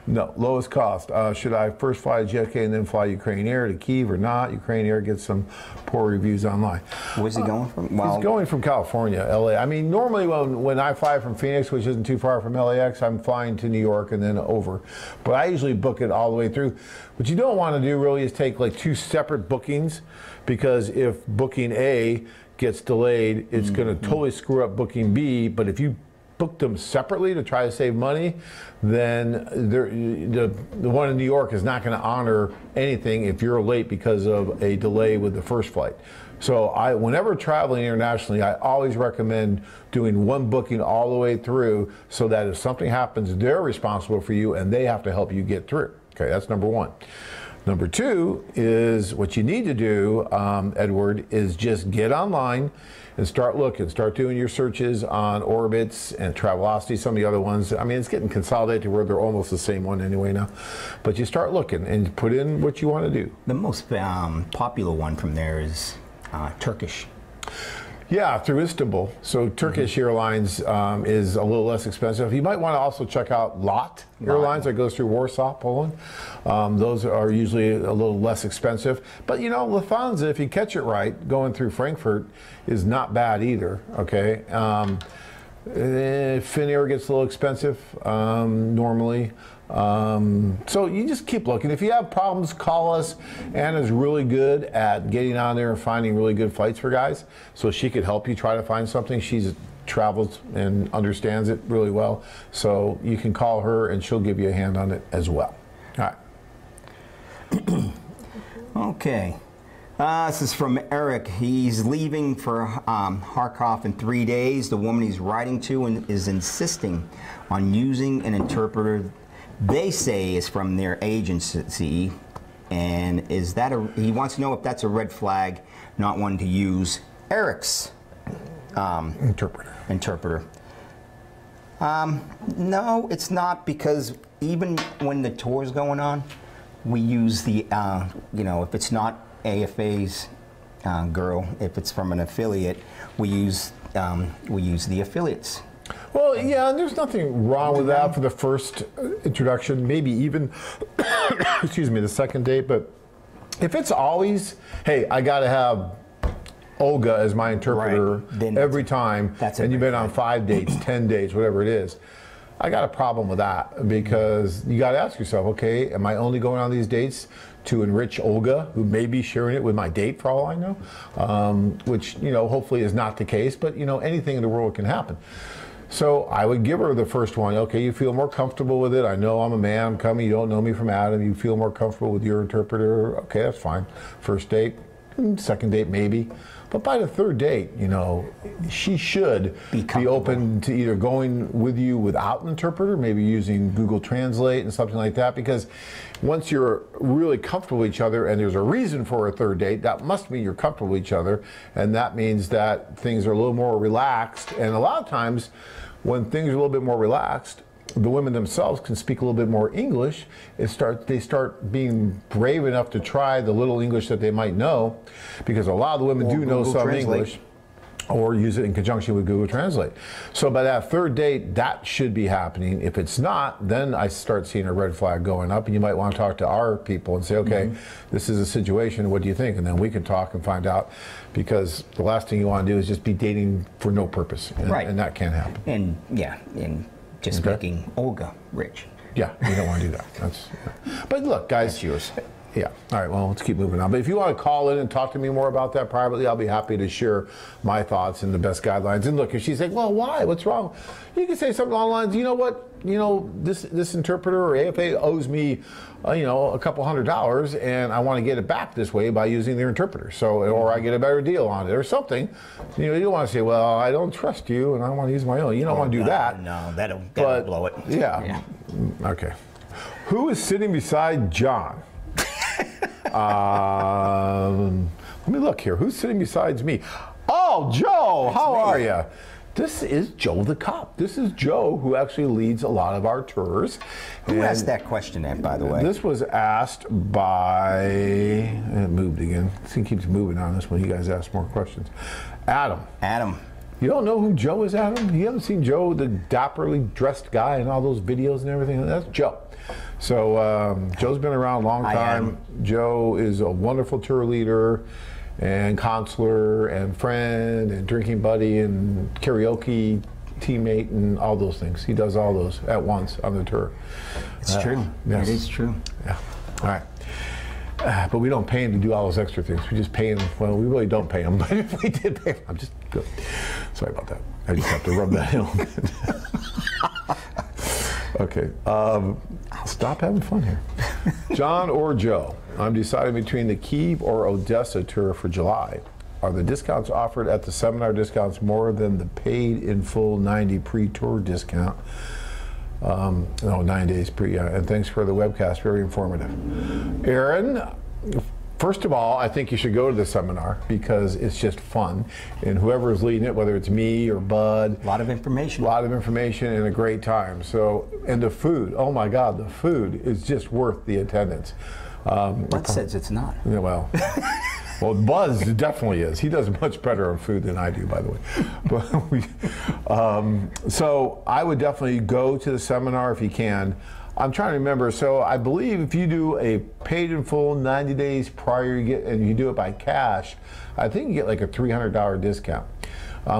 No, lowest cost. Should I first fly JFK and then fly Ukraine Air to Kyiv or not? Ukraine Air gets some poor reviews online. Where's he going from? Well, He's going from California, LA. I mean, normally when I fly from Phoenix, which isn't too far from LAX, I'm flying to New York and then over. But I usually book it all the way through. What you don't want to do really is take like 2 separate bookings, because if booking A gets delayed, it's going to totally screw up booking B. But if you book them separately to try to save money, then the one in New York is not going to honor anything if you're late because of a delay with the first flight. So whenever traveling internationally, I always recommend doing one booking all the way through, so that if something happens, they're responsible for you and they have to help you get through. Okay, that's number one. Number two is what you need to do, Edward, is just get online and start looking. Start doing your searches on Orbitz and Travelocity, some of the other ones. I mean, it's getting consolidated to where they're almost the same one anyway now. But you start looking and put in what you want to do. the most popular one from there is Turkish. Yeah, through Istanbul. So Turkish Airlines is a little less expensive. You might want to also check out LOT Airlines that goes through Warsaw, Poland. Those are usually a little less expensive. But you know, Lufthansa, if you catch it right, going through Frankfurt is not bad either, okay? Finnair gets a little expensive normally. So you just keep looking. If you have problems, call us. Anna's really good at getting on there and finding really good flights for guys, so she could help you try to find something. She's travels and understands it really well, so you can call her and she'll give you a hand on it as well. All right. Okay. This is from Eric. He's leaving for Kharkov in 3 days. The woman he's writing to is insisting on using an interpreter they say is from their agency, and he wants to know if that's a red flag, not one to use. Eric's interpreter. No, it's not, because even when the tour's going on, we use the, you know, if it's not AFA's girl, if it's from an affiliate, we use the affiliates. Well, yeah, and there's nothing wrong with that for the first introduction, maybe even, excuse me, the second date. But if it's always, hey, I got to have Olga as my interpreter every time, and you've been on 5 dates, 10 dates, whatever it is, I got a problem with that, because you got to ask yourself, okay, am I only going on these dates to enrich Olga, who may be sharing it with my date for all I know, which, you know, hopefully is not the case, but, you know, anything in the world can happen. So I would give her the first one. Okay, you feel more comfortable with it. I know I'm a man, I'm coming, you don't know me from Adam. You feel more comfortable with your interpreter. Okay, that's fine. First date, second date maybe. But by the third date, you know, she should be open to either going with you without an interpreter, maybe using Google Translate and something like that, because once you're really comfortable with each other and there's a reason for a third date, that must mean you're comfortable with each other, and that means that things are a little more relaxed. And a lot of times when things are a little bit more relaxed, the women themselves can speak a little bit more English. They start being brave enough to try the little English that they might know, because a lot of the women do know some English, or use it in conjunction with Google Translate. So by that third date, that should be happening. If it's not, then I start seeing a red flag going up, and you might want to talk to our people and say, okay, this is a situation, what do you think? And then we can talk and find out, because the last thing you want to do is just be dating for no purpose, and that can't happen. And yeah, and just making Olga rich. Yeah, we don't want to do that. But look, guys, that's yours. Yeah. All right. Well, let's keep moving on. But if you want to call in and talk to me more about that privately, I'll be happy to share my thoughts and the best guidelines. And look, if she's like, well, why? What's wrong? You can say something along the lines, you know what? You know, this interpreter or AFA owes me, you know, a couple $100, and I want to get it back this way by using their interpreter. So, or I get a better deal on it or something. You know, you don't want to say, well, I don't trust you and I want to use my own. You don't want to do that. No, that'll blow it. Yeah. Okay. Who is sitting beside John? Let me look here. Who's sitting besides me? Oh, Joe, how are you? This is Joe the Cop. This is Joe who actually leads a lot of our tours. Who asked that question, Ed, by the way? This was asked by, it moved again. This thing keeps moving on us when you guys ask more questions. Adam. Adam. You don't know who Joe is, Adam? You haven't seen Joe, the dapperly dressed guy in all those videos and everything? That's Joe. So Joe's been around a long time. Joe is a wonderful tour leader and counselor and friend and drinking buddy and karaoke teammate and all those things. He does all those at once on the tour. It's true. Yes. It is true. Yeah. All right. But we don't pay him to do all those extra things. We just pay him. Well, we really don't pay him, but if we did pay him, I'm just good. Sorry about that. I just have to rub that in a little bit. Okay. Stop having fun here. John or Joe, I'm deciding between the Kyiv or Odessa tour for July. Are the discounts offered at the seminar discounts more than the paid in full 90 pre-tour discount? No, 9 days pre, yeah. And thanks for the webcast, very informative. Aaron, first of all, I think you should go to the seminar because it's just fun. And whoever is leading it, whether it's me or Bud. A lot of information. A lot of information and a great time. So, and the food, oh my God, the food is just worth the attendance. Bud says it's not. Yeah, well, Buzz definitely is. He does much better on food than I do, by the way. But so I would definitely go to the seminar if you can. I'm trying to remember. So I believe if you do a paid in full 90 days prior, and you do it by cash, I think you get like a $300 discount,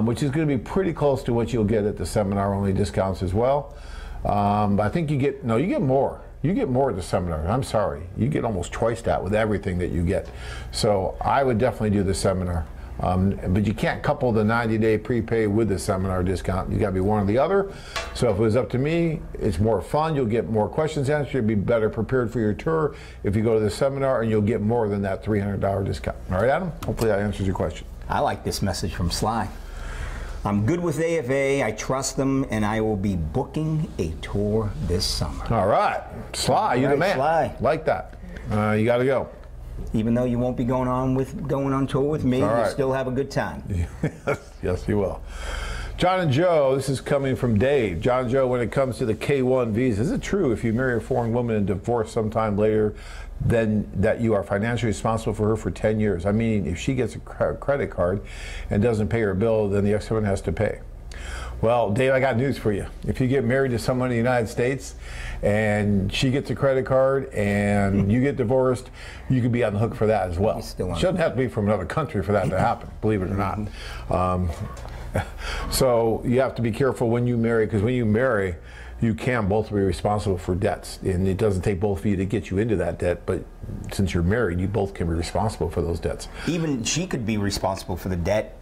which is going to be pretty close to what you'll get at the seminar only discounts as well. But I think you get more. You get more at the seminar. I'm sorry. You get almost twice that with everything that you get. So I would definitely do the seminar. But you can't couple the 90-day prepay with the seminar discount. You got to be one or the other. So if it was up to me, it's more fun. You'll get more questions answered. You'll be better prepared for your tour if you go to the seminar, and you'll get more than that $300 discount. All right, Adam? Hopefully that answers your question. I like this message from Sly. I'm good with AFA, I trust them, and I will be booking a tour this summer. All right. Sly, you're the man. Sly. Like that. You got to go. Even though you won't be going on tour with me, right. You'll still have a good time. Yes, you will. John and Joe, this is coming from Dave. John and Joe, when it comes to the K-1 visa, is it true if you marry a foreign woman and divorce sometime later, then that you are financially responsible for her for 10 years? I mean, if she gets a credit card and doesn't pay her bill, then the ex-husband has to pay. Well, Dave, I got news for you. If you get married to someone in the United States and she gets a credit card and you get divorced, you could be on the hook for that as well. It shouldn't have to be from another country for that to happen, believe it or not. So you have to be careful when you marry, because when you marry, you can both be responsible for debts. And it doesn't take both of you to get you into that debt, but since you're married, you both can be responsible for those debts. Even she could be responsible for the debt,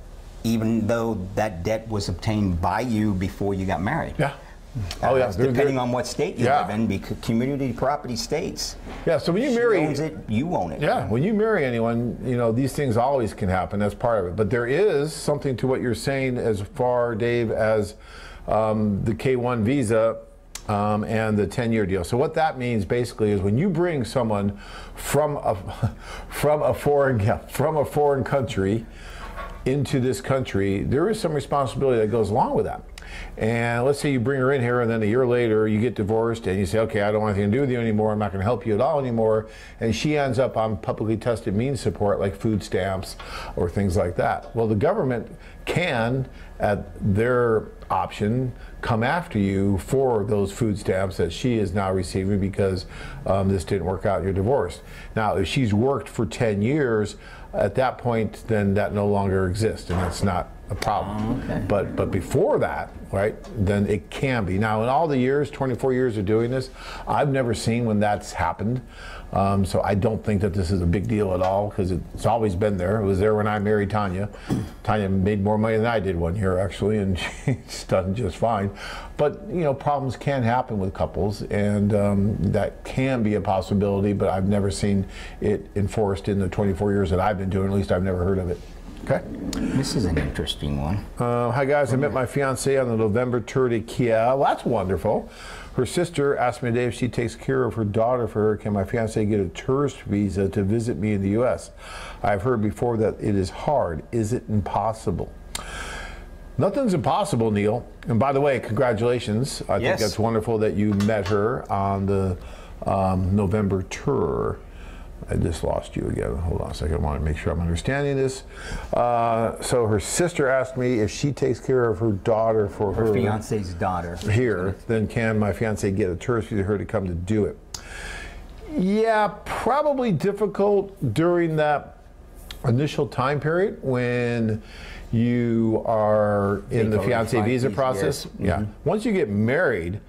even though that debt was obtained by you before you got married. Yeah. Oh yeah. Depending on what state you live in, because community property states. Yeah. So when you marry, she owns it, you own it. Yeah. When you marry anyone, you know, these things always can happen. That's part of it. But there is something to what you're saying as far, Dave, as the K-1 visa and the 10-year deal. So what that means basically is when you bring someone from a foreign country into this country, there is some responsibility that goes along with that. And let's say you bring her in here and then a year later you get divorced and you say, okay, I don't want anything to do with you anymore, I'm not going to help you at all anymore, and she ends up on publicly tested means support like food stamps or things like that. Well, the government can, at their option, come after you for those food stamps that she is now receiving because this didn't work out, you're divorced. Now, if she's worked for 10 years, at that point, then that no longer exists, and that's not a problem. Oh, okay. But before that, right, then it can be. Now, in all the years, 24 years of doing this, I've never seen when that's happened. So I don't think that this is a big deal at all, because it's always been there. It was there when I married Tanya. Tanya made more money than I did one year, actually, and she's done just fine. But, you know, problems can happen with couples, and that can be a possibility, but I've never seen it enforced in the 24 years that I've been doing. At least I've never heard of it. Okay. This is an interesting one. Hi guys, I met my fiance on the November tour to Kiev. Well, that's wonderful. Her sister asked me today if she takes care of her daughter for her. Can my fiance get a tourist visa to visit me in the U.S.? I've heard before that it is hard. Is it impossible? Nothing's impossible, Neil. And by the way, congratulations. I think that's wonderful that you met her on the November tour. I just lost you again. Hold on a second. I want to make sure I'm understanding this. So her sister asked me if she takes care of her daughter for her fiance's daughter here, then can my fiance get a tourist visa for her to come to do it? Yeah, probably difficult during that initial time period when you are in the fiance visa process. Yeah. Once you get married,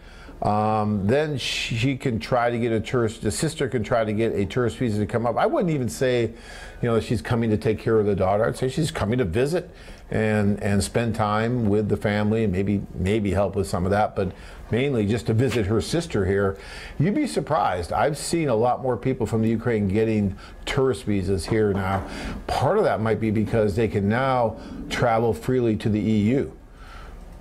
then she can try to get a tourist, the sister can try to get a tourist visa to come up. I wouldn't even say, you know, she's coming to take care of the daughter. I'd say she's coming to visit and spend time with the family and maybe help with some of that, but mainly just to visit her sister here. You'd be surprised. I've seen a lot more people from the Ukraine getting tourist visas here now. Part of that might be because they can now travel freely to the EU.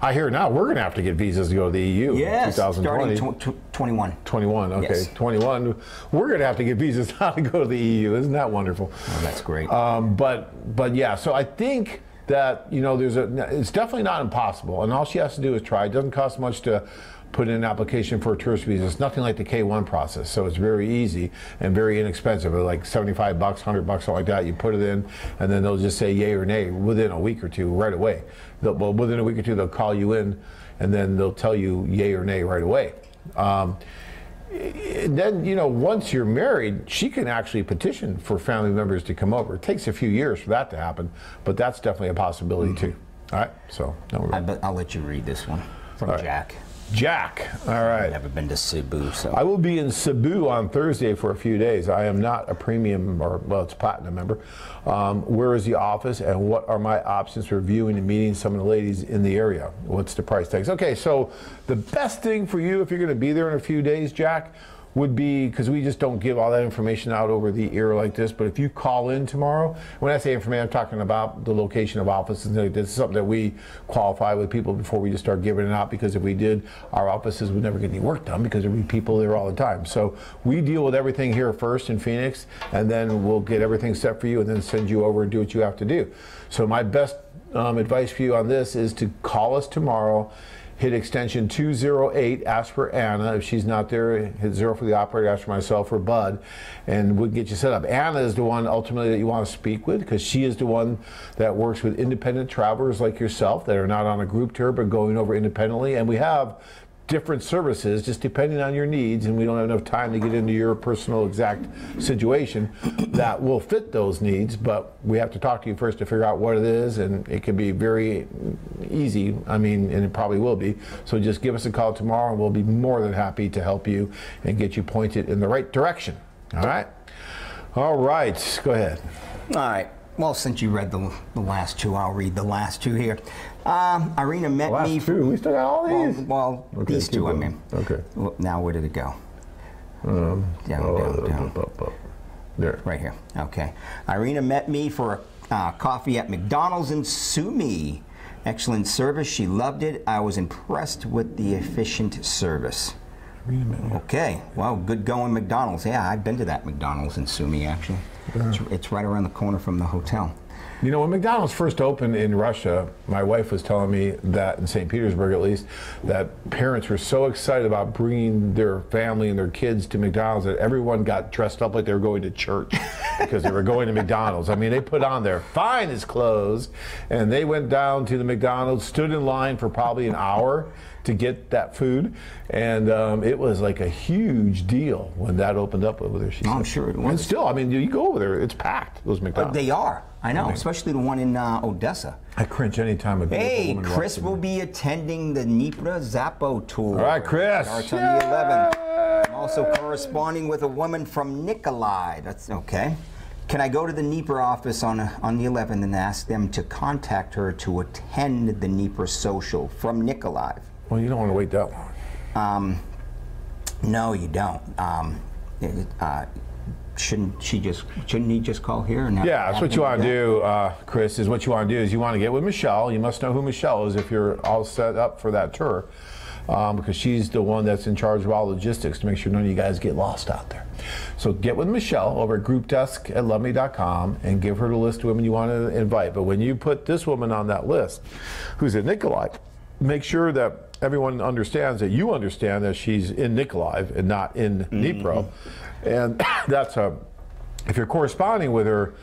I hear now we're going to have to get visas to go to the EU. Yes, 2020. starting 21. 21, okay. Yes. 21. We're going to have to get visas now to go to the EU. Isn't that wonderful? Oh, that's great. But yeah, so I think that, you know, it's definitely not impossible. And all she has to do is try. It doesn't cost much to put in an application for a tourist visa. It's nothing like the K-1 process, so it's very easy and very inexpensive. Like $75, $100, something like that. You put it in, and then they'll just say yay or nay within a week or two, right away. Well, within a week or two, they'll call you in, and then they'll tell you yay or nay right away. Then, you know, once you're married, she can actually petition for family members to come over. It takes a few years for that to happen, but that's definitely a possibility too. All right, so I'll let you read this one from Jack. Jack, all right. I've never been to Cebu, so. I will be in Cebu on Thursday for a few days. I am not a premium, or well, it's a platinum member. Where is the office, and what are my options for viewing and meeting some of the ladies in the area? What's the price tags? Okay, so the best thing for you if you're going to be there in a few days, Jack, would be, because we just don't give all that information out over the ear like this, but if you call in tomorrow, when I say information, I'm talking about the location of offices and things like this. Is something that we qualify with people before we just start giving it out, because if we did, our offices would never get any work done because there'd be people there all the time. So we deal with everything here first in Phoenix, and then we'll get everything set for you and then send you over and do what you have to do. So my best advice for you on this is to call us tomorrow. Hit extension 208, ask for Anna. If she's not there, hit 0 for the operator, ask for myself or Bud, and we'll get you set up. Anna is the one ultimately that you want to speak with, because she is the one that works with independent travelers like yourself that are not on a group tour but going over independently. And we have different services just depending on your needs, and we don't have enough time to get into your personal exact situation that will fit those needs, but we have to talk to you first to figure out what it is, and it can be very easy, I mean, and it probably will be. So just give us a call tomorrow and we'll be more than happy to help you and get you pointed in the right direction. All right? All right, go ahead. All right. Well, since you read the last two, I'll read the last two here. Irina met me. Last two? We still got all these? Well, okay, these two, I mean. Okay. Well, now, where did it go? Down. There. Right here. Okay. Irina met me for a coffee at McDonald's in Sumi. Excellent service. She loved it. I was impressed with the efficient service. Okay. Well, good going McDonald's. Yeah, I've been to that McDonald's in Sumi, actually. Yeah. It's right around the corner from the hotel. You know, when McDonald's first opened in Russia, my wife was telling me that, in St. Petersburg at least, that parents were so excited about bringing their family and their kids to McDonald's that everyone got dressed up like they were going to church because they were going to McDonald's. I mean, they put on their finest clothes, and they went down to the McDonald's, stood in line for probably an hour to get that food, and it was like a huge deal when that opened up over there. I'm sure it was. And still, I mean, you go over there, it's packed, those McDonald's. They are. I know, especially the one in Odessa. I cringe anytime a beautiful Hey, woman Chris walks in. will be attending the Dnipro Zapo tour. All right, Chris. Starts on the 11th. I'm also corresponding with a woman from Nikolai. That's okay. Can I go to the Dnipro office on the 11th and ask them to contact her to attend the Dnipro social from Nikolai? Well, you don't want to wait that long. No, you don't. Shouldn't he just call here? And Yeah, that's what you want to do, Chris, is what you want to do is you want to get with Michelle. You must know who Michelle is if you're all set up for that tour, because she's the one that's in charge of all logistics to make sure none of you guys get lost out there. So get with Michelle over at groupdesk@loveme.com and give her the list of women you want to invite. But when you put this woman on that list, who's at Nikolai, make sure that everyone understands that you understand that she's in Nikolai and not in Dnipro. And that's if you're corresponding with her,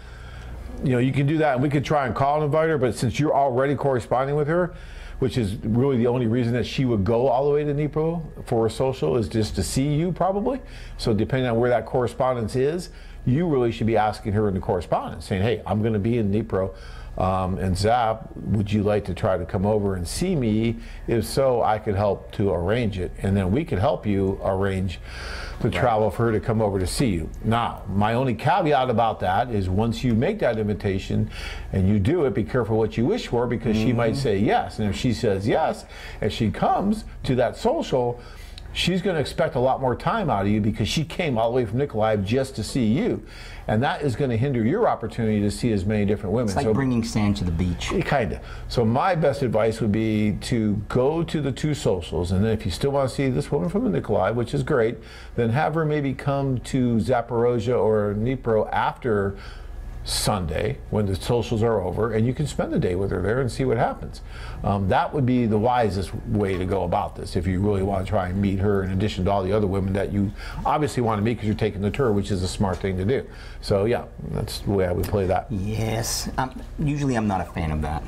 you know, you can do that, and we could try and call and invite her, but since you're already corresponding with her, which is really the only reason that she would go all the way to Dnipro for a social, is just to see you probably. So depending on where that correspondence is, you really should be asking her in the correspondence, saying, hey, I'm going to be in Dnipro, and Zap, would you like to try to come over and see me? If so, I could help to arrange it, and then we could help you arrange the travel for her to come over to see you. Now, my only caveat about that is once you make that invitation and you do it, be careful what you wish for, because she might say yes. And if she says yes, and she comes to that social, she's going to expect a lot more time out of you because she came all the way from Nikolai just to see you. And that is going to hinder your opportunity to see as many different women. It's like bringing sand to the beach. Kind of. So my best advice would be to go to the two socials, and then if you still want to see this woman from the Nikolai, which is great, then have her maybe come to Zaporozhye or Dnipro after Sunday when the socials are over, and you can spend the day with her there and see what happens. That would be the wisest way to go about this if you really want to try and meet her in addition to all the other women that you obviously want to meet because you're taking the tour, which is a smart thing to do. So yeah, that's the way I would play that. Yes. Usually I'm not a fan of that.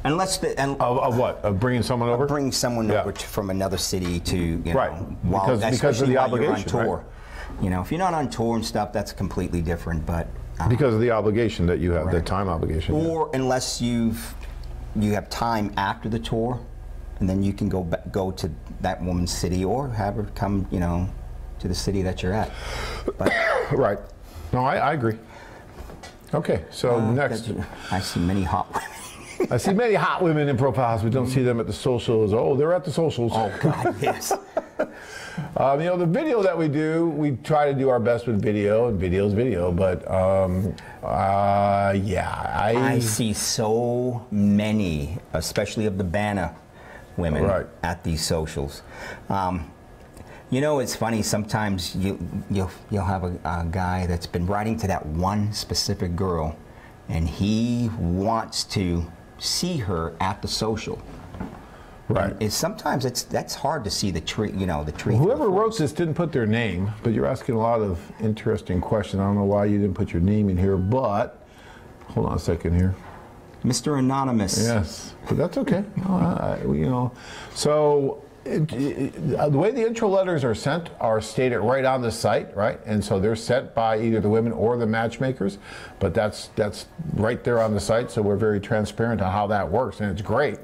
Unless of what? Of bringing someone over? Bringing someone over from another city to, you know, while, because of the obligation, you're on tour. Right? You know, if you're not on tour and stuff, that's completely different. But because of the obligation that you have, the time obligation. Or unless you have time after the tour, and then you can go to that woman's city, or have her come, you know, to the city that you're at. But, right. No, I agree. Okay, so next. I see many hot women. I see many hot women in profiles, but don't see them at the socials. Oh, they're at the socials. Oh, God, yes. You know, the video that we do, we try to do our best with video, and video's video, but yeah. I see so many, especially of the Banner women at these socials. You know, it's funny, sometimes you'll have a guy that's been writing to that one specific girl, and he wants to see her at the social. Right. And sometimes that's hard to see the tree, you know, the tree. Well, whoever wrote this didn't put their name, but you're asking a lot of interesting questions. I don't know why you didn't put your name in here, but hold on a second here. Mr. Anonymous. Yes, but that's okay. You know, so the way the intro letters are sent are stated right on the site, right? And so they're sent by either the women or the matchmakers, but that's right there on the site. So we're very transparent on how that works, and it's great.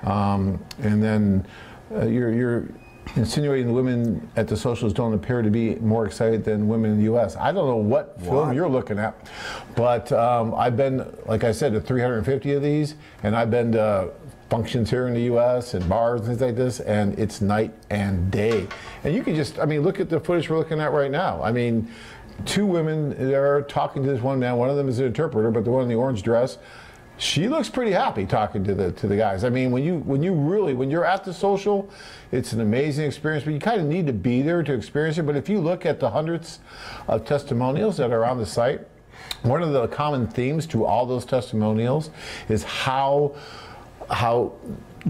And then you're insinuating the women at the socials don't appear to be more excited than women in the U.S. I don't know what film you're looking at, but I've been, like I said, to 350 of these, and I've been to functions here in the U.S. and bars and things like this, and it's night and day. And you can just, I mean, look at the footage we're looking at right now. I mean, two women are talking to this one man. One of them is an interpreter, but the one in the orange dress, she looks pretty happy talking to the guys. I mean, when you're at the social, it's an amazing experience, but you kind of need to be there to experience it. But if you look at the hundreds of testimonials that are on the site, one of the common themes to all those testimonials is how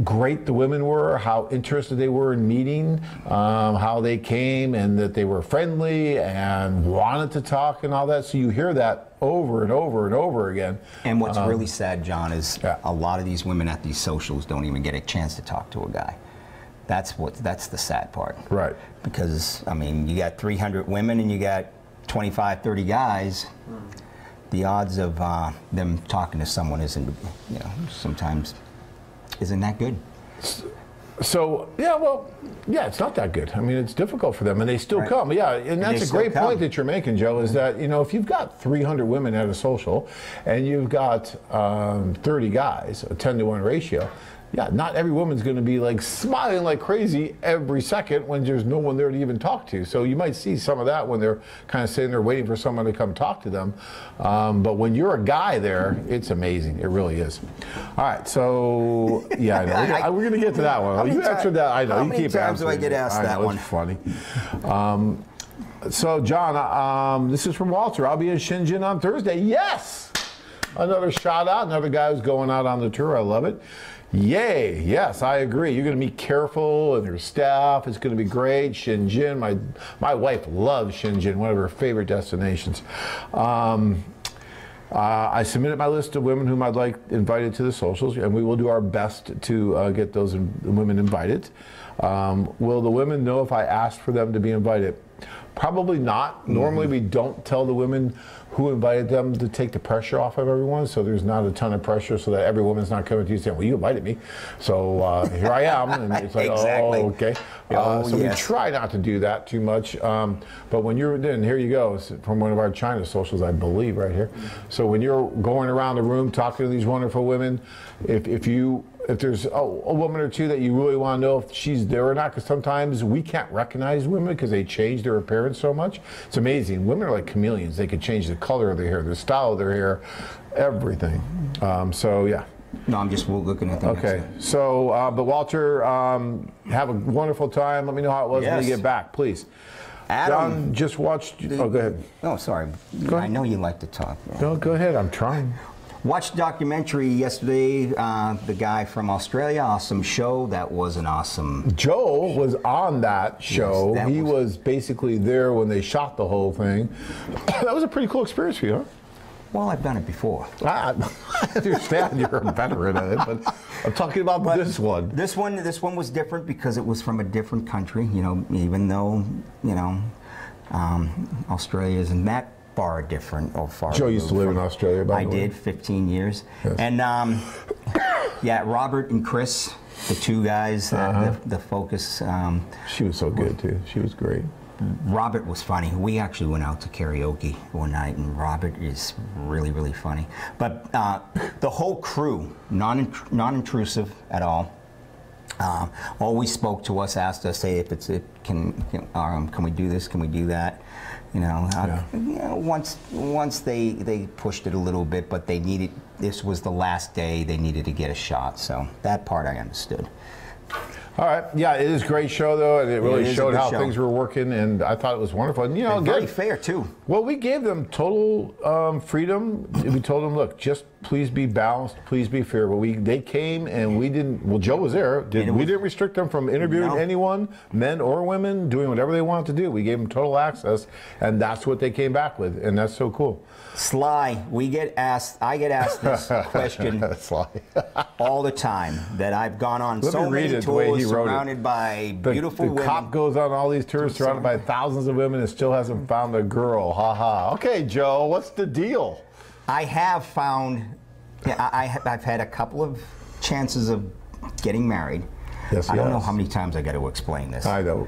great the women were, how interested they were in meeting, how they came and that they were friendly and wanted to talk and all that. So you hear that over and over and over again. And what's really sad, John, is a lot of these women at these socials don't even get a chance to talk to a guy. That's the sad part. Right. Because, I mean, you got 300 women and you got 25, 30 guys. the odds of them talking to someone isn't, you know, sometimes isn't that good. So, yeah, well, yeah, it's not that good. I mean, it's difficult for them, and they still Right. come. Yeah, and that's a great point that you're making, Joe, is that, you know, if you've got 300 women at a social and you've got 30 guys, a 10-to-1 ratio, yeah, not every woman's going to be like smiling like crazy every second when there's no one there to even talk to. So you might see some of that when they're kind of sitting there waiting for someone to come talk to them. But when you're a guy there, it's amazing. It really is. All right, so yeah, I know. We're going to get to that one. You answered that. I know. How You many keep times do I answering get it. asked I that know, one? It's funny. So John, this is from Walter. I'll be in Shenzhen on Thursday. Yes. Another shout out. Another guy who's going out on the tour. I love it. Yay, yes, I agree. You're going to be careful and your staff. It's going to be great. Shenzhen, my wife loves Shenzhen, one of her favorite destinations. I submitted my list of women whom I'd like invited to the socials, and we will do our best to get those women invited. Will the women know if I asked for them to be invited? Probably not. Normally we don't tell the women who invited them to take the pressure off of everyone, so there's not a ton of pressure so that every woman's not coming to you saying, well, you invited me, so here I am. And it's like, Exactly. oh, okay. So we try not to do that too much. But when you're, and here you go, it's from one of our China socials, I believe, right here. So when you're going around the room talking to these wonderful women, if there's a woman or two that you really want to know if she's there or not, because sometimes we can't recognize women because they change their appearance so much. It's amazing. Women are like chameleons. They can change the color of their hair, the style of their hair, everything. So yeah. No, I'm just looking at the Okay. next So, but Walter, have a wonderful time. Let me know how it was when you Yes. get back, please. Adam. John just watched. Oh, go ahead. Oh, sorry. Go I ahead. know you like to talk. No, go ahead. I'm trying. Watched a documentary yesterday, the guy from Australia, awesome show. That was an awesome. Joe was on that show. Yes, that he was- was basically there when they shot the whole thing. That was a pretty cool experience for you, huh? Well, I've done it before. I understand you're a veteran of it, but I'm talking about this one. This one was different because it was from a different country. You know, even though Australia isn't that far different or far. Joe used to live in from- Australia, by I the way. did 15 years, Yes. and yeah, Robert and Chris, the two guys, the focus. She was so good too. She was great. Robert was funny. We actually went out to karaoke one night, and Robert is really, really funny. But the whole crew, non-intrusive at all. Always spoke to us, asked us, "Hey, can we do this? Can we do that?" You know, once they pushed it a little bit, but they needed. This was the last day. They needed to get a shot, so that part I understood. All right. Yeah, it is a great show, though, and it really is a showed good how show. things were working, and I thought it was wonderful. And, you know, And very good. fair too. Well, we gave them total freedom. We told them, look, just please be balanced, please be fair. But they came and we didn't. Well, Joe was there. We didn't restrict them from interviewing anyone, men or women, doing whatever they wanted to do. We gave them total access, and that's what they came back with, and that's so cool. Sly, I get asked this question Sly. all the time. That I've gone on Let so me read many it the way he tours, wrote it. surrounded by beautiful The women. cop goes on all these tours surrounded by thousands of women and still hasn't found a girl. Ha ha. Okay, Joe, what's the deal? I have found. Yeah, I've had a couple of chances of getting married. Yes, I don't know yes. how many times I got to explain this. I know.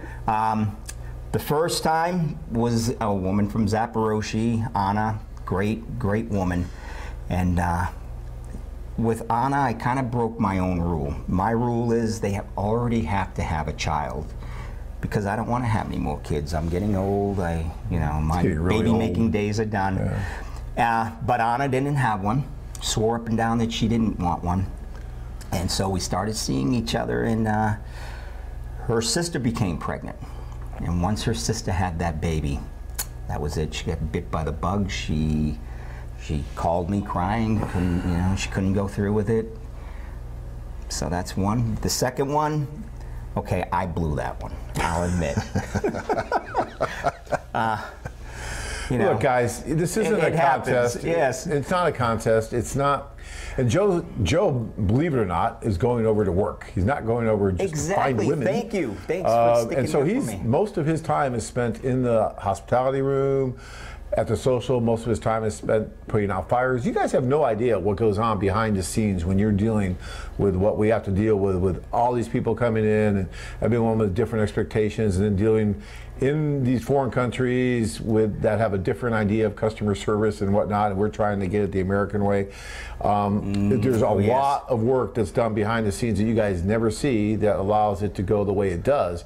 The first time was a woman from Zaporozhye, Anna, great woman. And with Anna, I kind of broke my own rule. My rule is they already have to have a child because I don't want to have any more kids. I'm getting old. My getting really baby old. making days are done. But Anna didn't have one. Swore up and down that she didn't want one. And so we started seeing each other, and her sister became pregnant. And once her sister had that baby, that was it. She got bit by the bug. She called me crying. She couldn't go through with it. So that's one. The second one, okay, I blew that one. I'll admit. Look, guys, this isn't a happens, contest. yes. It's not a contest. It's not. And Joe, believe it or not, is going over to work. He's not going over just to find Exactly. women. Thank you. Thanks for sticking And so up for me. most of his time is spent in the hospitality room, at the social. Most of his time is spent putting out fires. You guys have no idea what goes on behind the scenes when you're dealing with what we have to deal with all these people coming in and everyone with different expectations, and then dealing in these foreign countries with that have a different idea of customer service and whatnot, and we're trying to get it the American way. There's a lot of work that's done behind the scenes that you guys never see that allows it to go the way it does.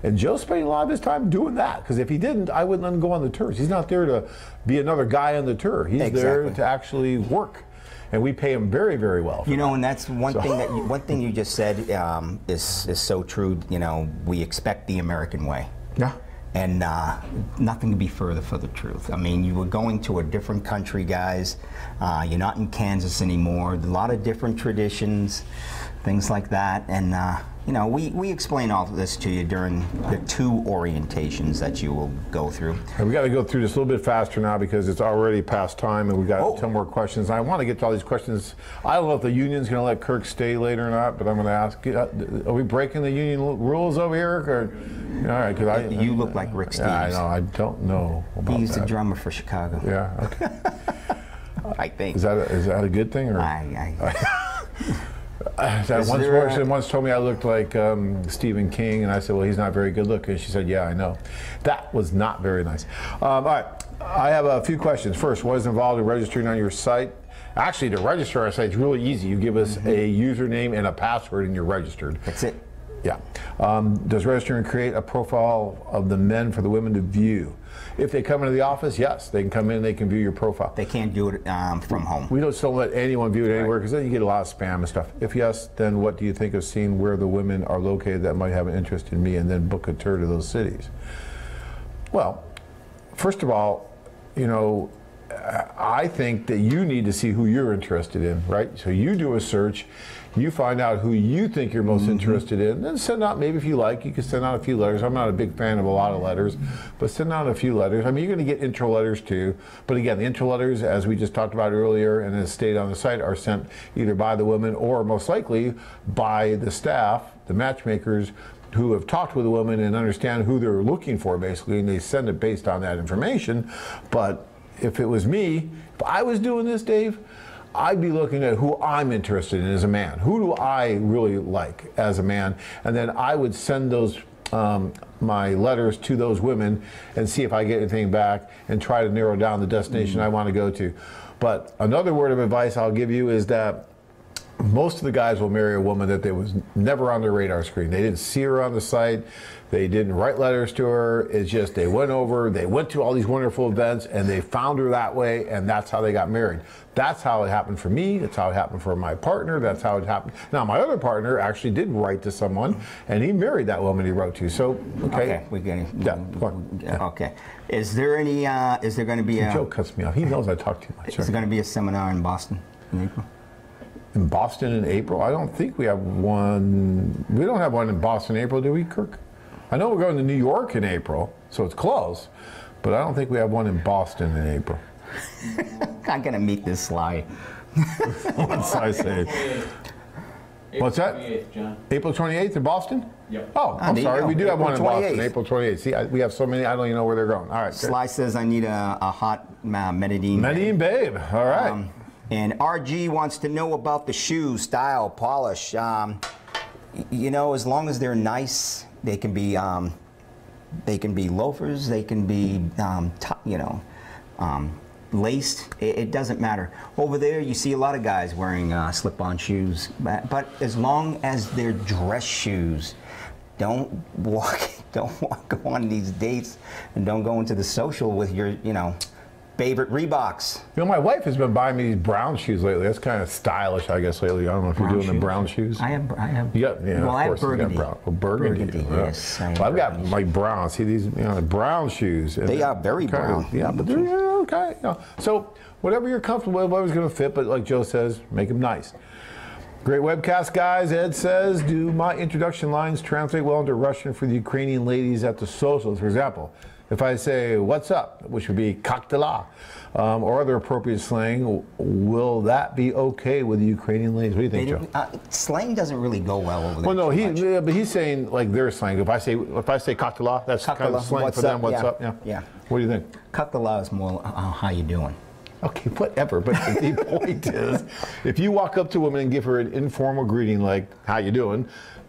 And Joe's spending a lot of his time doing that, because if he didn't, I wouldn't let him go on the tours. He's not there to be another guy on the tour. He's there to actually work. And we pay him very, very well. You know, and that's one thing that one thing you just said is so true. You know, we expect the American way. Yeah. And nothing could be further from the truth. I mean, you were going to a different country, guys. You're not in Kansas anymore. A lot of different traditions, things like that. And, you know, we explain all of this to you during the 2 orientations that you will go through. And we got to go through this a little bit faster now because it's already past time and we got 10 more questions. I want to get to all these questions. I don't know if the union's going to let Kirk stay later or not, but I'm going to ask, are we breaking the union rules over here? Or, all right, cause you look like Rick Steves. Yeah, I know. I don't know about He's that. the drummer for Chicago. Yeah, okay. I think. Is that a good thing? Or? One person once told me I looked like Stephen King, and I said, well, he's not very good looking. She said, yeah, I know. That was not very nice. All right, I have a few questions. First, what is involved in registering on your site? Actually, to register on our site is really easy. You give us a username and a password, and you're registered. That's it. Yeah. Does registering create a profile of the men for the women to view? If they come into the office, yes, they can come in, they can view your profile. They can't do it from home. We don't let anyone view it anywhere because then you get a lot of spam and stuff. If yes, then what do you think of seeing where the women are located that might have an interest in me and then book a tour to those cities? Well, first of all, you know, I think that you need to see who you're interested in, right? So you do a search, you find out who you think you're most interested in, then send out, maybe if you like, you can send out a few letters. I'm not a big fan of a lot of letters, but send out a few letters. I mean, you're going to get intro letters too, but again, the intro letters, as we just talked about earlier and as stated on the site, are sent either by the women or most likely by the staff, the matchmakers, who have talked with the women and understand who they're looking for, basically, and they send it based on that information. But if it was me, if I was doing this, Dave, I'd be looking at who I'm interested in as a man. Who do I really like as a man? And then I would send those my letters to those women and see if I get anything back and try to narrow down the destination I want to go to. But another word of advice I'll give you is that most of the guys will marry a woman that they was never on their radar screen. They didn't see her on the site. They didn't write letters to her. It's just they went over, they went to all these wonderful events, and they found her that way, and that's how they got married. That's how it happened for me. That's how it happened for my partner. That's how it happened. Now, my other partner actually did write to someone, and he married that woman he wrote to. So, okay. We're getting. Yeah, go on. Yeah. Okay. Is there any? Is there going to be a? Joe cuts me off. He knows I talk too much. Is there going to be a seminar in Boston in April? In Boston in April? I don't think we have one. We don't have one in Boston in April, do we, Kirk? I know we're going to New York in April, so it's close, but I don't think we have one in Boston in April. I'm going to meet this Sly. Once I say. What's that? 28th, John. April 28th in Boston? Yep. Oh, I'm sorry. We do have one in Boston, 28th. April 28th. See, we have so many, I don't even know where they're going. All right. Sly says I need a hot Medellin. Medellin babe. All right. And RG wants to know about the shoe style, polish. You know, as long as they're nice, they can be loafers. They can be, laced. It doesn't matter. Over there, you see a lot of guys wearing slip-on shoes, but as long as they're dress shoes, don't go on these dates, and don't go into the social with your, favorite Reeboks. You know, my wife has been buying me these brown shoes lately. That's kind of stylish, I guess, lately. I don't know if you're doing the brown shoes. I have. You got, yeah, well, of course, I have burgundy. You got brown. Well, burgundy. Yes. Well, I've got like brown. See these, brown shoes. They are very brown. Yeah, but they're okay. So whatever you're comfortable with, whatever's going to fit. But like Joe says, make them nice. Great webcast, guys. Ed says, do my introduction lines translate well into Russian for the Ukrainian ladies at the socials? For example, if I say, what's up, which would be как дела, or other appropriate slang, will that be okay with the Ukrainian ladies? What do you think, Joe? Slang doesn't really go well over there. Well, no, but he's saying like their slang. If I say как дела, that's kind of slang for them. What's up? Yeah. What do you think? Kakala is more how you doing. Okay, whatever. But the point is, if you walk up to a woman and give her an informal greeting like "How you doing?"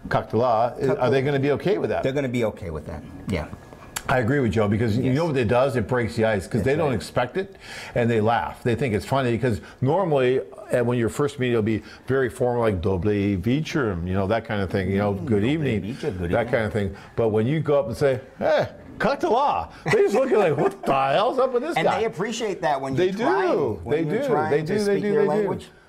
Kaktala, are they going to be okay with that? They're going to be okay with that. Yeah. I agree with Joe, because you know what it does? It breaks the ice, because they don't expect it, and they laugh. They think it's funny, because normally, when you're first meeting, it'll be very formal, like "Doble večer," you know, that kind of thing. You know, good evening, that kind of thing. But when you go up and say, "Hey, Kaktala," they just look at like, "What the hell's up with this guy?" And they appreciate that when you They do.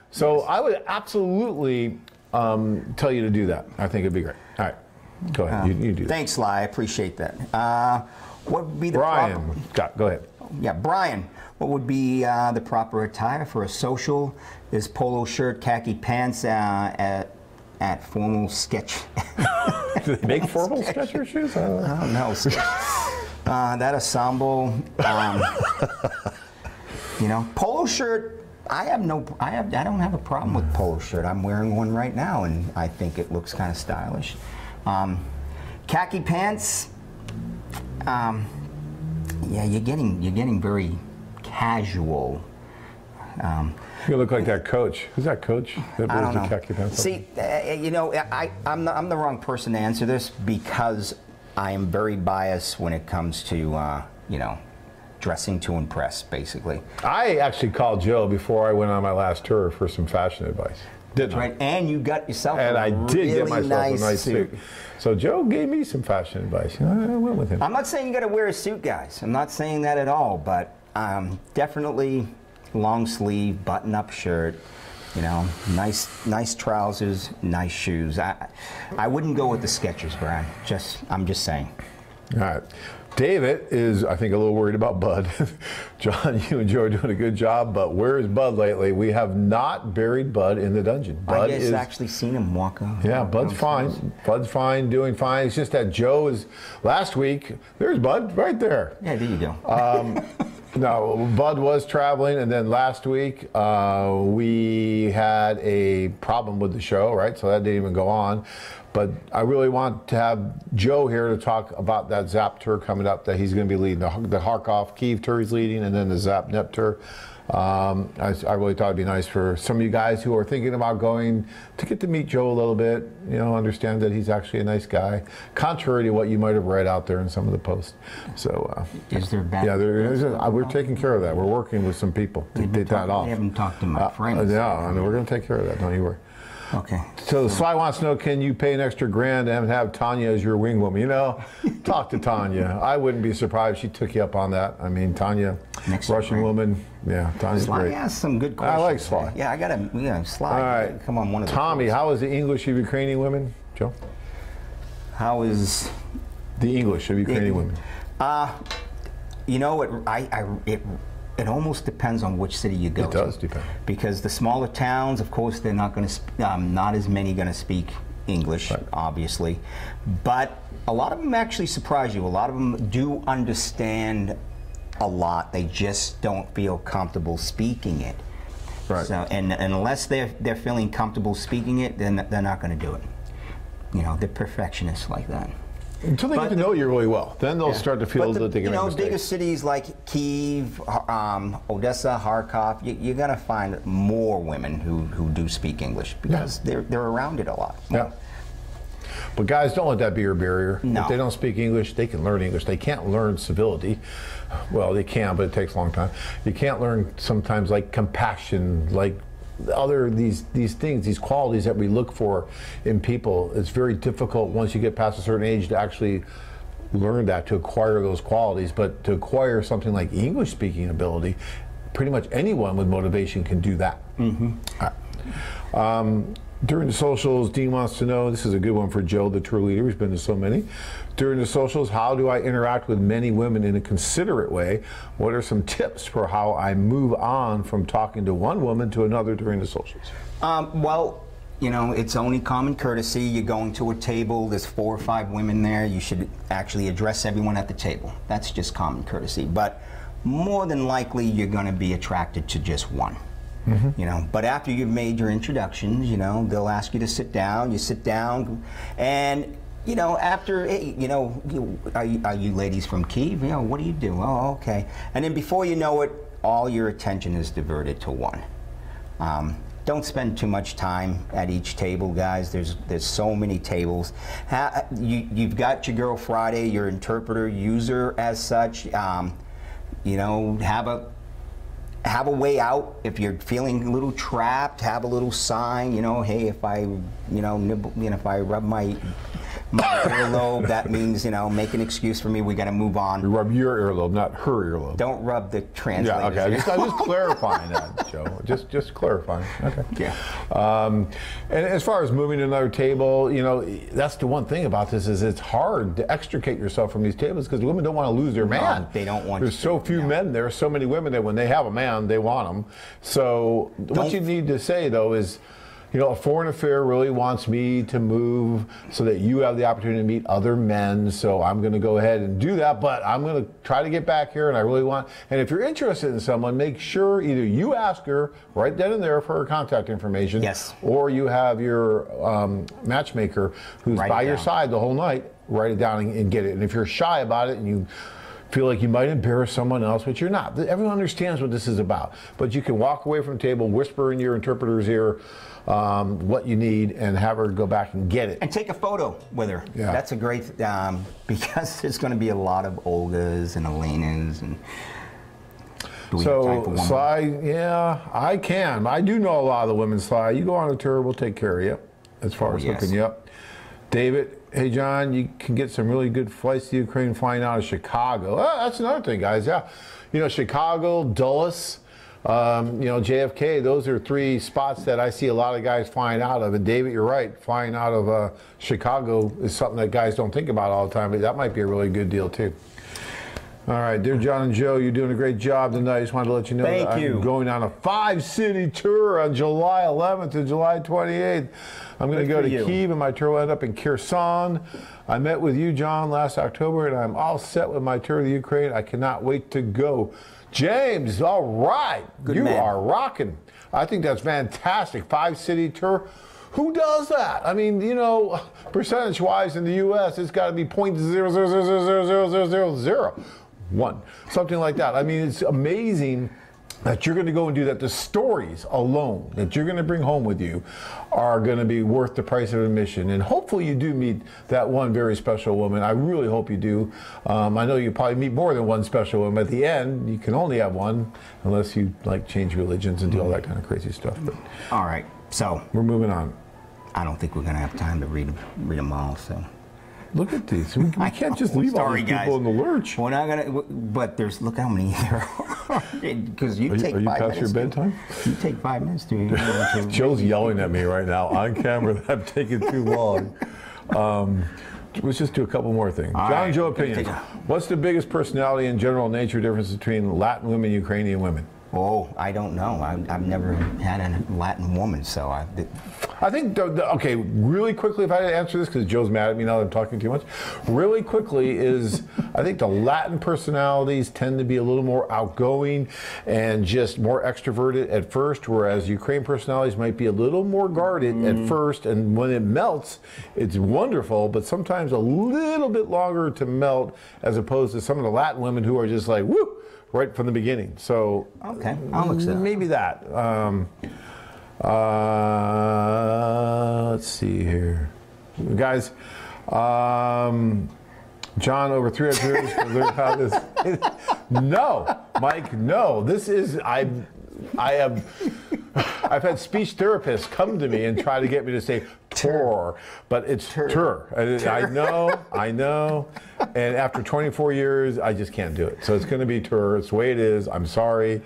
So I would absolutely tell you to do that. I think it'd be great. All right. Go ahead. You do that. Thanks, Sly. I appreciate that. What would be the Brian? proper... Go ahead. Yeah, Brian. What would be the proper attire for a social? Is polo shirt, khaki pants at formal sketch? Do they make formal Skechers shoes? I don't know. That ensemble. You know, polo shirt. I don't have a problem with polo shirt. I'm wearing one right now, and I think it looks kind of stylish. Khaki pants, yeah, you're getting very casual. You look like that coach. Who's that coach that I wears don't the know. khaki pants? See, you know, I'm the wrong person to answer this, because I am very biased when it comes to you know, dressing to impress, basically. I actually called Joe before I went on my last tour for some fashion advice. That's right, and you got yourself and a I did really get myself nice a nice suit. So Joe gave me some fashion advice. You know, I went with him. I'm not saying you got to wear a suit, guys. I'm not saying that at all, but definitely long sleeve, button-up shirt. You know, nice trousers, nice shoes. I wouldn't go with the Skechers, Brian. I'm just saying. All right. David is, I think, a little worried about Bud. John, you and Joe are doing a good job, but where is Bud lately? We have not buried Bud in the dungeon. Bud I just actually seen him walk out. Yeah, Bud's fine. Bud's fine, doing fine. It's just that Joe is, last week, there's Bud right there. Yeah, there you go. No, Bud was traveling, and then last week we had a problem with the show, right? So that didn't even go on. But I really want to have Joe here to talk about that ZAP tour coming up that he's going to be leading. The Kharkov Kyiv tour he's leading, and then the ZAP NEP tour. I really thought it'd be nice for some of you guys who are thinking about going to get to meet Joe a little bit, you know, understand that he's actually a nice guy, contrary to what you might have read out there in some of the posts. So, is there bad? Yeah, we're taking care of that. We're working with some people to get that off. I haven't talked to my friends. Yeah, and we're going to take care of that. Don't you worry. Okay. So Sly wants to know, can you pay an extra grand and have Tanya as your wing woman? You know, talk to Tanya. I wouldn't be surprised if she took you up on that. I mean, Tanya, Russian woman. Yeah, Tanya's Sly great. asked some good questions. I like Sly. Yeah, I got to, Sly. All right. Come on, one of the Tommy, tours. how is the English of Ukrainian women, Joe? How is the English of Ukrainian women? You know, it almost depends on which city you go to. It does depend. Because the smaller towns, of course, they're not going to, not as many going to speak English, right, obviously. But a lot of them actually surprise you. A lot of them do understand a lot. They just don't feel comfortable speaking it. Right. So, and unless they're feeling comfortable speaking it, then they're not going to do it. You know, they're perfectionists like that. Until they get to know you really well, then they'll start to feel that they can make mistakes. Bigger cities like Kyiv, Odessa, Kharkov, you're going to find more women who do speak English because they're around it a lot. Yeah. But guys, don't let that be your barrier. No. If they don't speak English, they can learn English. They can't learn civility. Well, they can, but it takes a long time. You can't learn sometimes like compassion, like these things, these qualities that we look for in people. It's very difficult once you get past a certain age to actually learn that, to acquire those qualities. But to acquire something like English speaking ability, pretty much anyone with motivation can do that. Mm-hmm. During the socials, Dean wants to know, this is a good one for Joe, the tour leader, he's been to so many. During the socials, how do I interact with many women in a considerate way? What are some tips for how I move on from talking to one woman to another during the socials? Well, you know, it's only common courtesy. You're going to a table, there's 4 or 5 women there, you should actually address everyone at the table. That's just common courtesy. But more than likely, you're going to be attracted to just one. Mm-hmm. You know, but after you've made your introductions, you know, they'll ask you to sit down. You sit down, and you know, after, hey, you know, are you ladies from Kyiv? You know, what do you do? Oh, okay. And then before you know it, all your attention is diverted to one. Don't spend too much time at each table, guys. There's so many tables. You've got your Girl Friday, your interpreter, user as such. You know, have a way out if you're feeling a little trapped. Have a little sign. You know, hey, if I, you know, nibble, you know, if I rub my earlobe, that means, you know, make an excuse for me. We got to move on. You rub your earlobe, not her earlobe. Don't rub the translator. Yeah, okay. I'm just clarifying that, Joe. Just clarifying. Okay. Yeah. And as far as moving to another table, you know, that's the one thing about this is it's hard to extricate yourself from these tables because women don't want to lose their man. No, they don't want. There's so few men. There are so many women that when they have a man, they want him. So what you need to say though is, you know, a foreign affair really wants me to move so that you have the opportunity to meet other men. So I'm going to go ahead and do that, but I'm going to try to get back here and I really want. And if you're interested in someone, make sure either you ask her right then and there for her contact information. Yes. Or you have your matchmaker who's by your side the whole night, write it down and get it. And if you're shy about it and you feel like you might embarrass someone else, but you're not. Everyone understands what this is about. But you can walk away from the table, whisper in your interpreter's ear what you need, and have her go back and get it. And take a photo with her. Yeah. That's a great, because there's going to be a lot of Olgas and Elenas and. So, Sly, yeah, I can. I do know a lot of the women, Sly. You go on a tour, we'll take care of you as far as hooking you up. David, hey, John, you can get some really good flights to Ukraine flying out of Chicago. Oh, that's another thing, guys, yeah. You know, Chicago, Dulles, you know, JFK, those are three spots that I see a lot of guys flying out of. And David, you're right, flying out of Chicago is something that guys don't think about all the time, but that might be a really good deal, too. All right, dear John and Joe, you're doing a great job tonight. I just wanted to let you know that I'm going on a 5-city tour on July 11th and July 28th. I'm going to go to Kyiv, and my tour will end up in Kherson. I met with you, John, last October, and I'm all set with my tour to Ukraine. I cannot wait to go. James, all right. You are rocking. I think that's fantastic. 5-city tour. Who does that? I mean, you know, percentage-wise in the U.S., it's got to be 0.000000001, something like that. I mean, it's amazing that you're going to go and do that. The stories alone that you're going to bring home with you are going to be worth the price of admission. And hopefully you do meet that one very special woman. I really hope you do. I know you probably meet more than one special woman. At the end, you can only have one unless you like change religions and do all that kind of crazy stuff. But all right, so we're moving on. I don't think we're going to have time to read them all, so. Look at these. We can't just leave all these people in the lurch. We're not gonna. But look how many there are. Because you take 5 minutes. Are you past your bedtime? You take 5 minutes to. Joe's yelling at me right now on camera that I'm taking too long. Let's just do a couple more things. John and Joe opinions. What's the biggest personality and general nature difference between Latin women and Ukrainian women? Oh, I don't know. I've never had a Latin woman, so I think, okay, really quickly, if I had to answer this, because Joe's mad at me now that I'm talking too much, really quickly is, I think the Latin personalities tend to be a little more outgoing and just more extroverted at first, whereas Ukraine personalities might be a little more guarded at first, and when it melts, it's wonderful, but sometimes a little bit longer to melt, as opposed to some of the Latin women who are just like, whoop, right from the beginning. So okay, I'll accept maybe that. Let's see here, guys. John, over 300 years to learn how this. No, Mike. No, this is I've had speech therapists come to me and try to get me to say tour, but it's tur. I know. And after 24 years, I just can't do it. So it's going to be tur. It's the way it is. I'm sorry.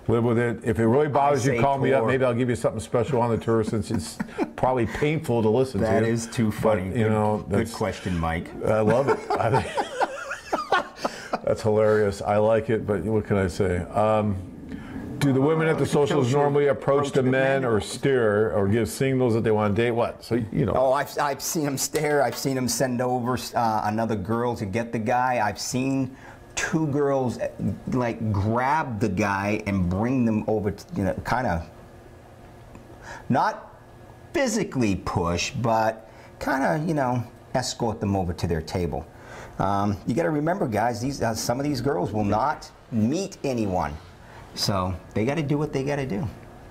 Live with it. If it really bothers you, call me up. Maybe I'll give you something special on the tour, since it's probably painful to listen to. That is too funny. But, you know, good question, Mike. I love it. That's hilarious. I like it, but what can I say? Do the women at the socials normally approach the men or stare or give signals that they want to date? What? So, you know. Oh, I've seen them stare. I've seen them send over another girl to get the guy. I've seen 2 girls like grab the guy and bring them over to, you know, kind of not physically push, but kind of, you know, escort them over to their table. You got to remember, guys, some of these girls will not meet anyone. So they got to do what they got to do.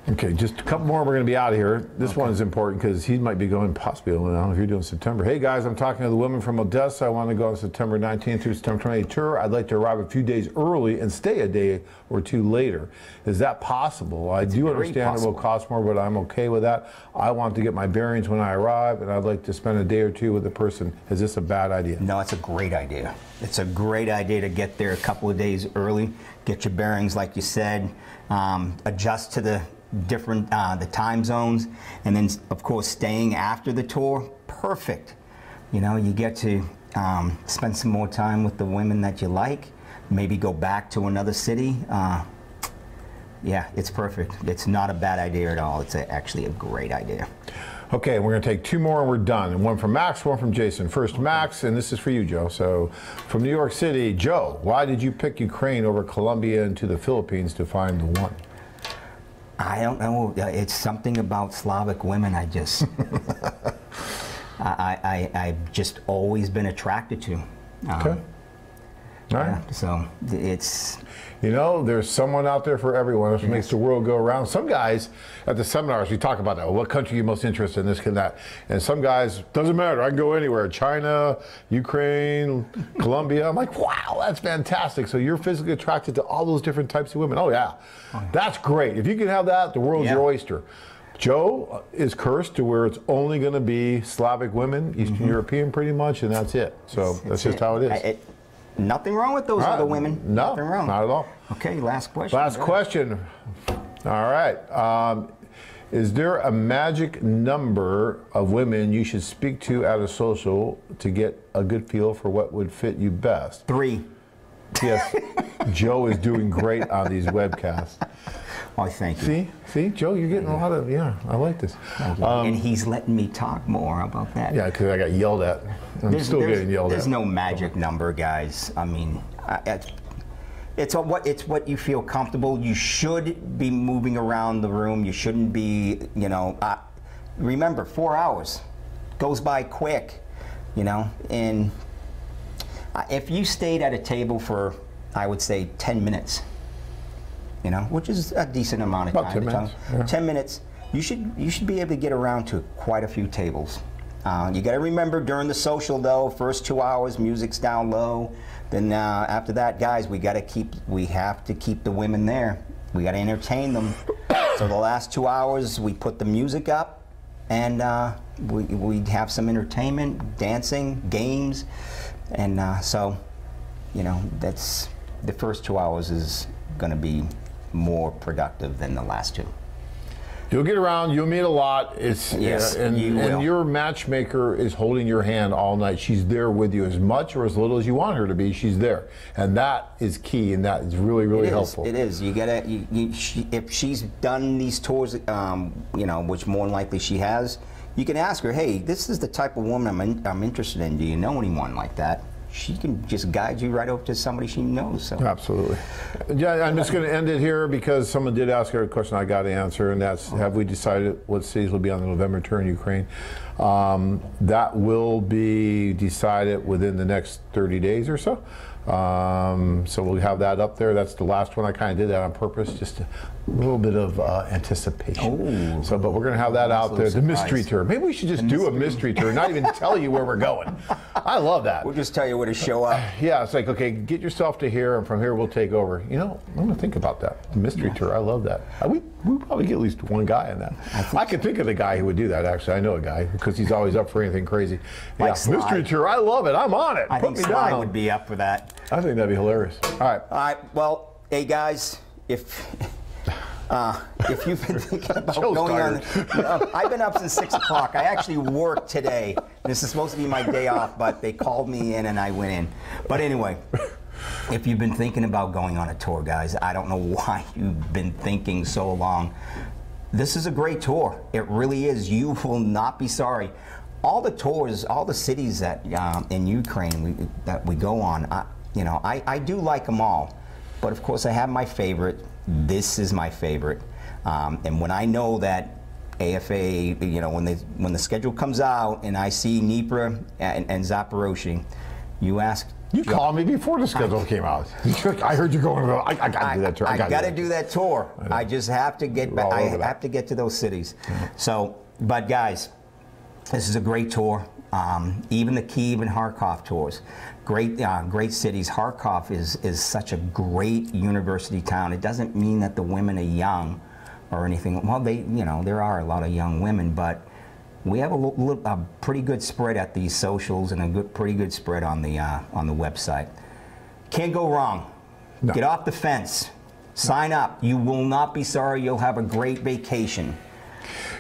Okay, just a couple more. We're going to be out of here. This one is important because he might be going possibly, I don't know if you're doing September. Hey guys, I'm talking to the women from Odessa. I want to go on September 19th through September 28th tour. I'd like to arrive a few days early and stay a day or two later. Is that possible? I do understand it will cost more, but I'm okay with that. I want to get my bearings when I arrive, and I'd like to spend a day or two with the person. Is this a bad idea? No, it's a great idea. It's a great idea to get there a couple of days early, get your bearings like you said, adjust to the different the time zones, and then of course staying after the tour. Perfect. You know, you get to spend some more time with the women that you like, maybe go back to another city. Yeah, it's perfect. It's not a bad idea at all. It's actually a great idea. Okay, we're going to take two more and we're done. And one from Max, one from Jason. First, Max, and this is for you, Joe. So, from New York City, Joe, why did you pick Ukraine over Colombia and to the Philippines to find the one? I don't know. It's something about Slavic women. I just, I've just always been attracted to. Okay. All right. Yeah, so it's. You know, there's someone out there for everyone. That's what makes the world go around. Some guys at the seminars, we talk about that. Well, what country are you most interested in, this and that. And some guys, doesn't matter, I can go anywhere. China, Ukraine, Colombia. I'm like, wow, that's fantastic. So you're physically attracted to all those different types of women. Oh, yeah. That's great. If you can have that, the world's your oyster. Joe is cursed to where it's only going to be Slavic women, Eastern European pretty much, and that's it. So that's just how it is. Nothing wrong with those other women. No, nothing wrong. Not at all. Okay, last question. Last question. All right. Is there a magic number of women you should speak to at a social to get a good feel for what would fit you best? 3. Yes. Joe is doing great on these webcasts. Oh, thank you. See, Joe, you're getting a lot of, I like this. And he's letting me talk more about that. Yeah, because I got yelled at. I'm still getting yelled at. There's no magic number, guys. I mean, it's what you feel comfortable. You should be moving around the room. You shouldn't be, remember, 4 hours goes by quick, and if you stayed at a table for, I would say, 10 minutes, which is a decent amount of time. About 10 minutes. 10 minutes. You should be able to get around to quite a few tables. You got to remember during the social though, first 2 hours, music's down low. Then after that, guys, we have to keep the women there. We got to entertain them. So the last 2 hours, we put the music up, and we have some entertainment, dancing, games, and so, that's the first 2 hours is going to be more productive than the last 2. You'll get around, you'll meet a lot. Yes, and your matchmaker is holding your hand all night. She's there with you as much or as little as you want her to be. She's there, and that is key, and that is really, really helpful. It is. You gotta. If she's done these tours, which more than likely she has, you can ask her, hey, this is the type of woman I'm interested in. Do you know anyone like that? She can just guide you right over to somebody she knows. So. Absolutely. Yeah, I'm just going to end it here because someone did ask her a question I got to answer, and that's, have we decided what cities will be on the November tour in Ukraine? That will be decided within the next 30 days or so. So we'll have that up there. That's the last one. I kind of did that on purpose, just a little bit of anticipation. Oh, so, but we're going to have that out there. The mystery tour. Maybe we should just do a mystery tour, not even tell you where we're going. I love that. We'll just tell you where to show up. Yeah, it's like, okay, get yourself to here, and from here we'll take over. I'm going to think about that. The mystery tour. I love that. We probably get at least one guy in that. I can think of the guy who would do that, actually. I know a guy, because he's always up for anything crazy. Like yeah, mystery tour. I love it. I'm on it. I think Sly would be up for that. I think that'd be hilarious. All right. All right. Well, hey guys, if you've been thinking about going on, I've been up since 6 o'clock. I actually worked today. This is supposed to be my day off, but they called me in and I went in. But anyway, if you've been thinking about going on a tour, guys, I don't know why you've been thinking so long. This is a great tour. It really is. You will not be sorry. All the tours, all the cities that in Ukraine that we go on, I do like them all, but of course I have my favorite. This is my favorite, and when I know that AFA, you know, when the schedule comes out and I see Dnipro and Zaporozhye, you ask. You called me before the schedule came out. I heard you going. I got to do that tour. I got to do that tour. I just have to get back. I have to get to those cities. So, but guys, this is a great tour. Even the Kyiv and Kharkov tours, great cities. Kharkov is such a great university town. It doesn't mean that the women are young or anything. Well, there are a lot of young women, but we have a pretty good spread at these socials and a pretty good spread on the website. Can't go wrong. No. Get off the fence. Sign up. You will not be sorry. You'll have a great vacation.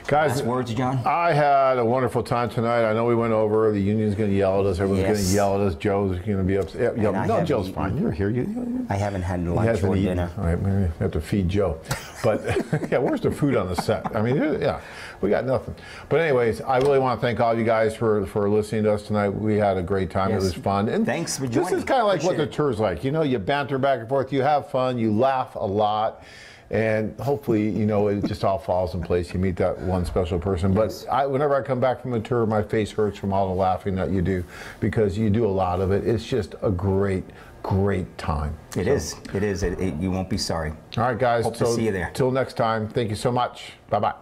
Guys, last words, John? I had a wonderful time tonight. I know we went over. The union's going to yell at us. Everyone's going to yell at us. Joe's going to be upset. No, Joe's fine. You're here. I haven't had lunch or dinner. All right, we have to feed Joe. But yeah, where's the food on the set? I mean, yeah, we got nothing. But anyways, I really want to thank all you guys for listening to us tonight. We had a great time. Yes. It was fun. And thanks for joining. This is kind of like what the tour's like. You know, you banter back and forth. You have fun. You laugh a lot. And hopefully, you know, it just all falls in place. You meet that one special person. But whenever I come back from a tour, my face hurts from all the laughing that you do, because you do a lot of it. It's just a great, great time. It is. It is. You won't be sorry. All right, guys. Hope to see you there. Till next time. Thank you so much. Bye-bye.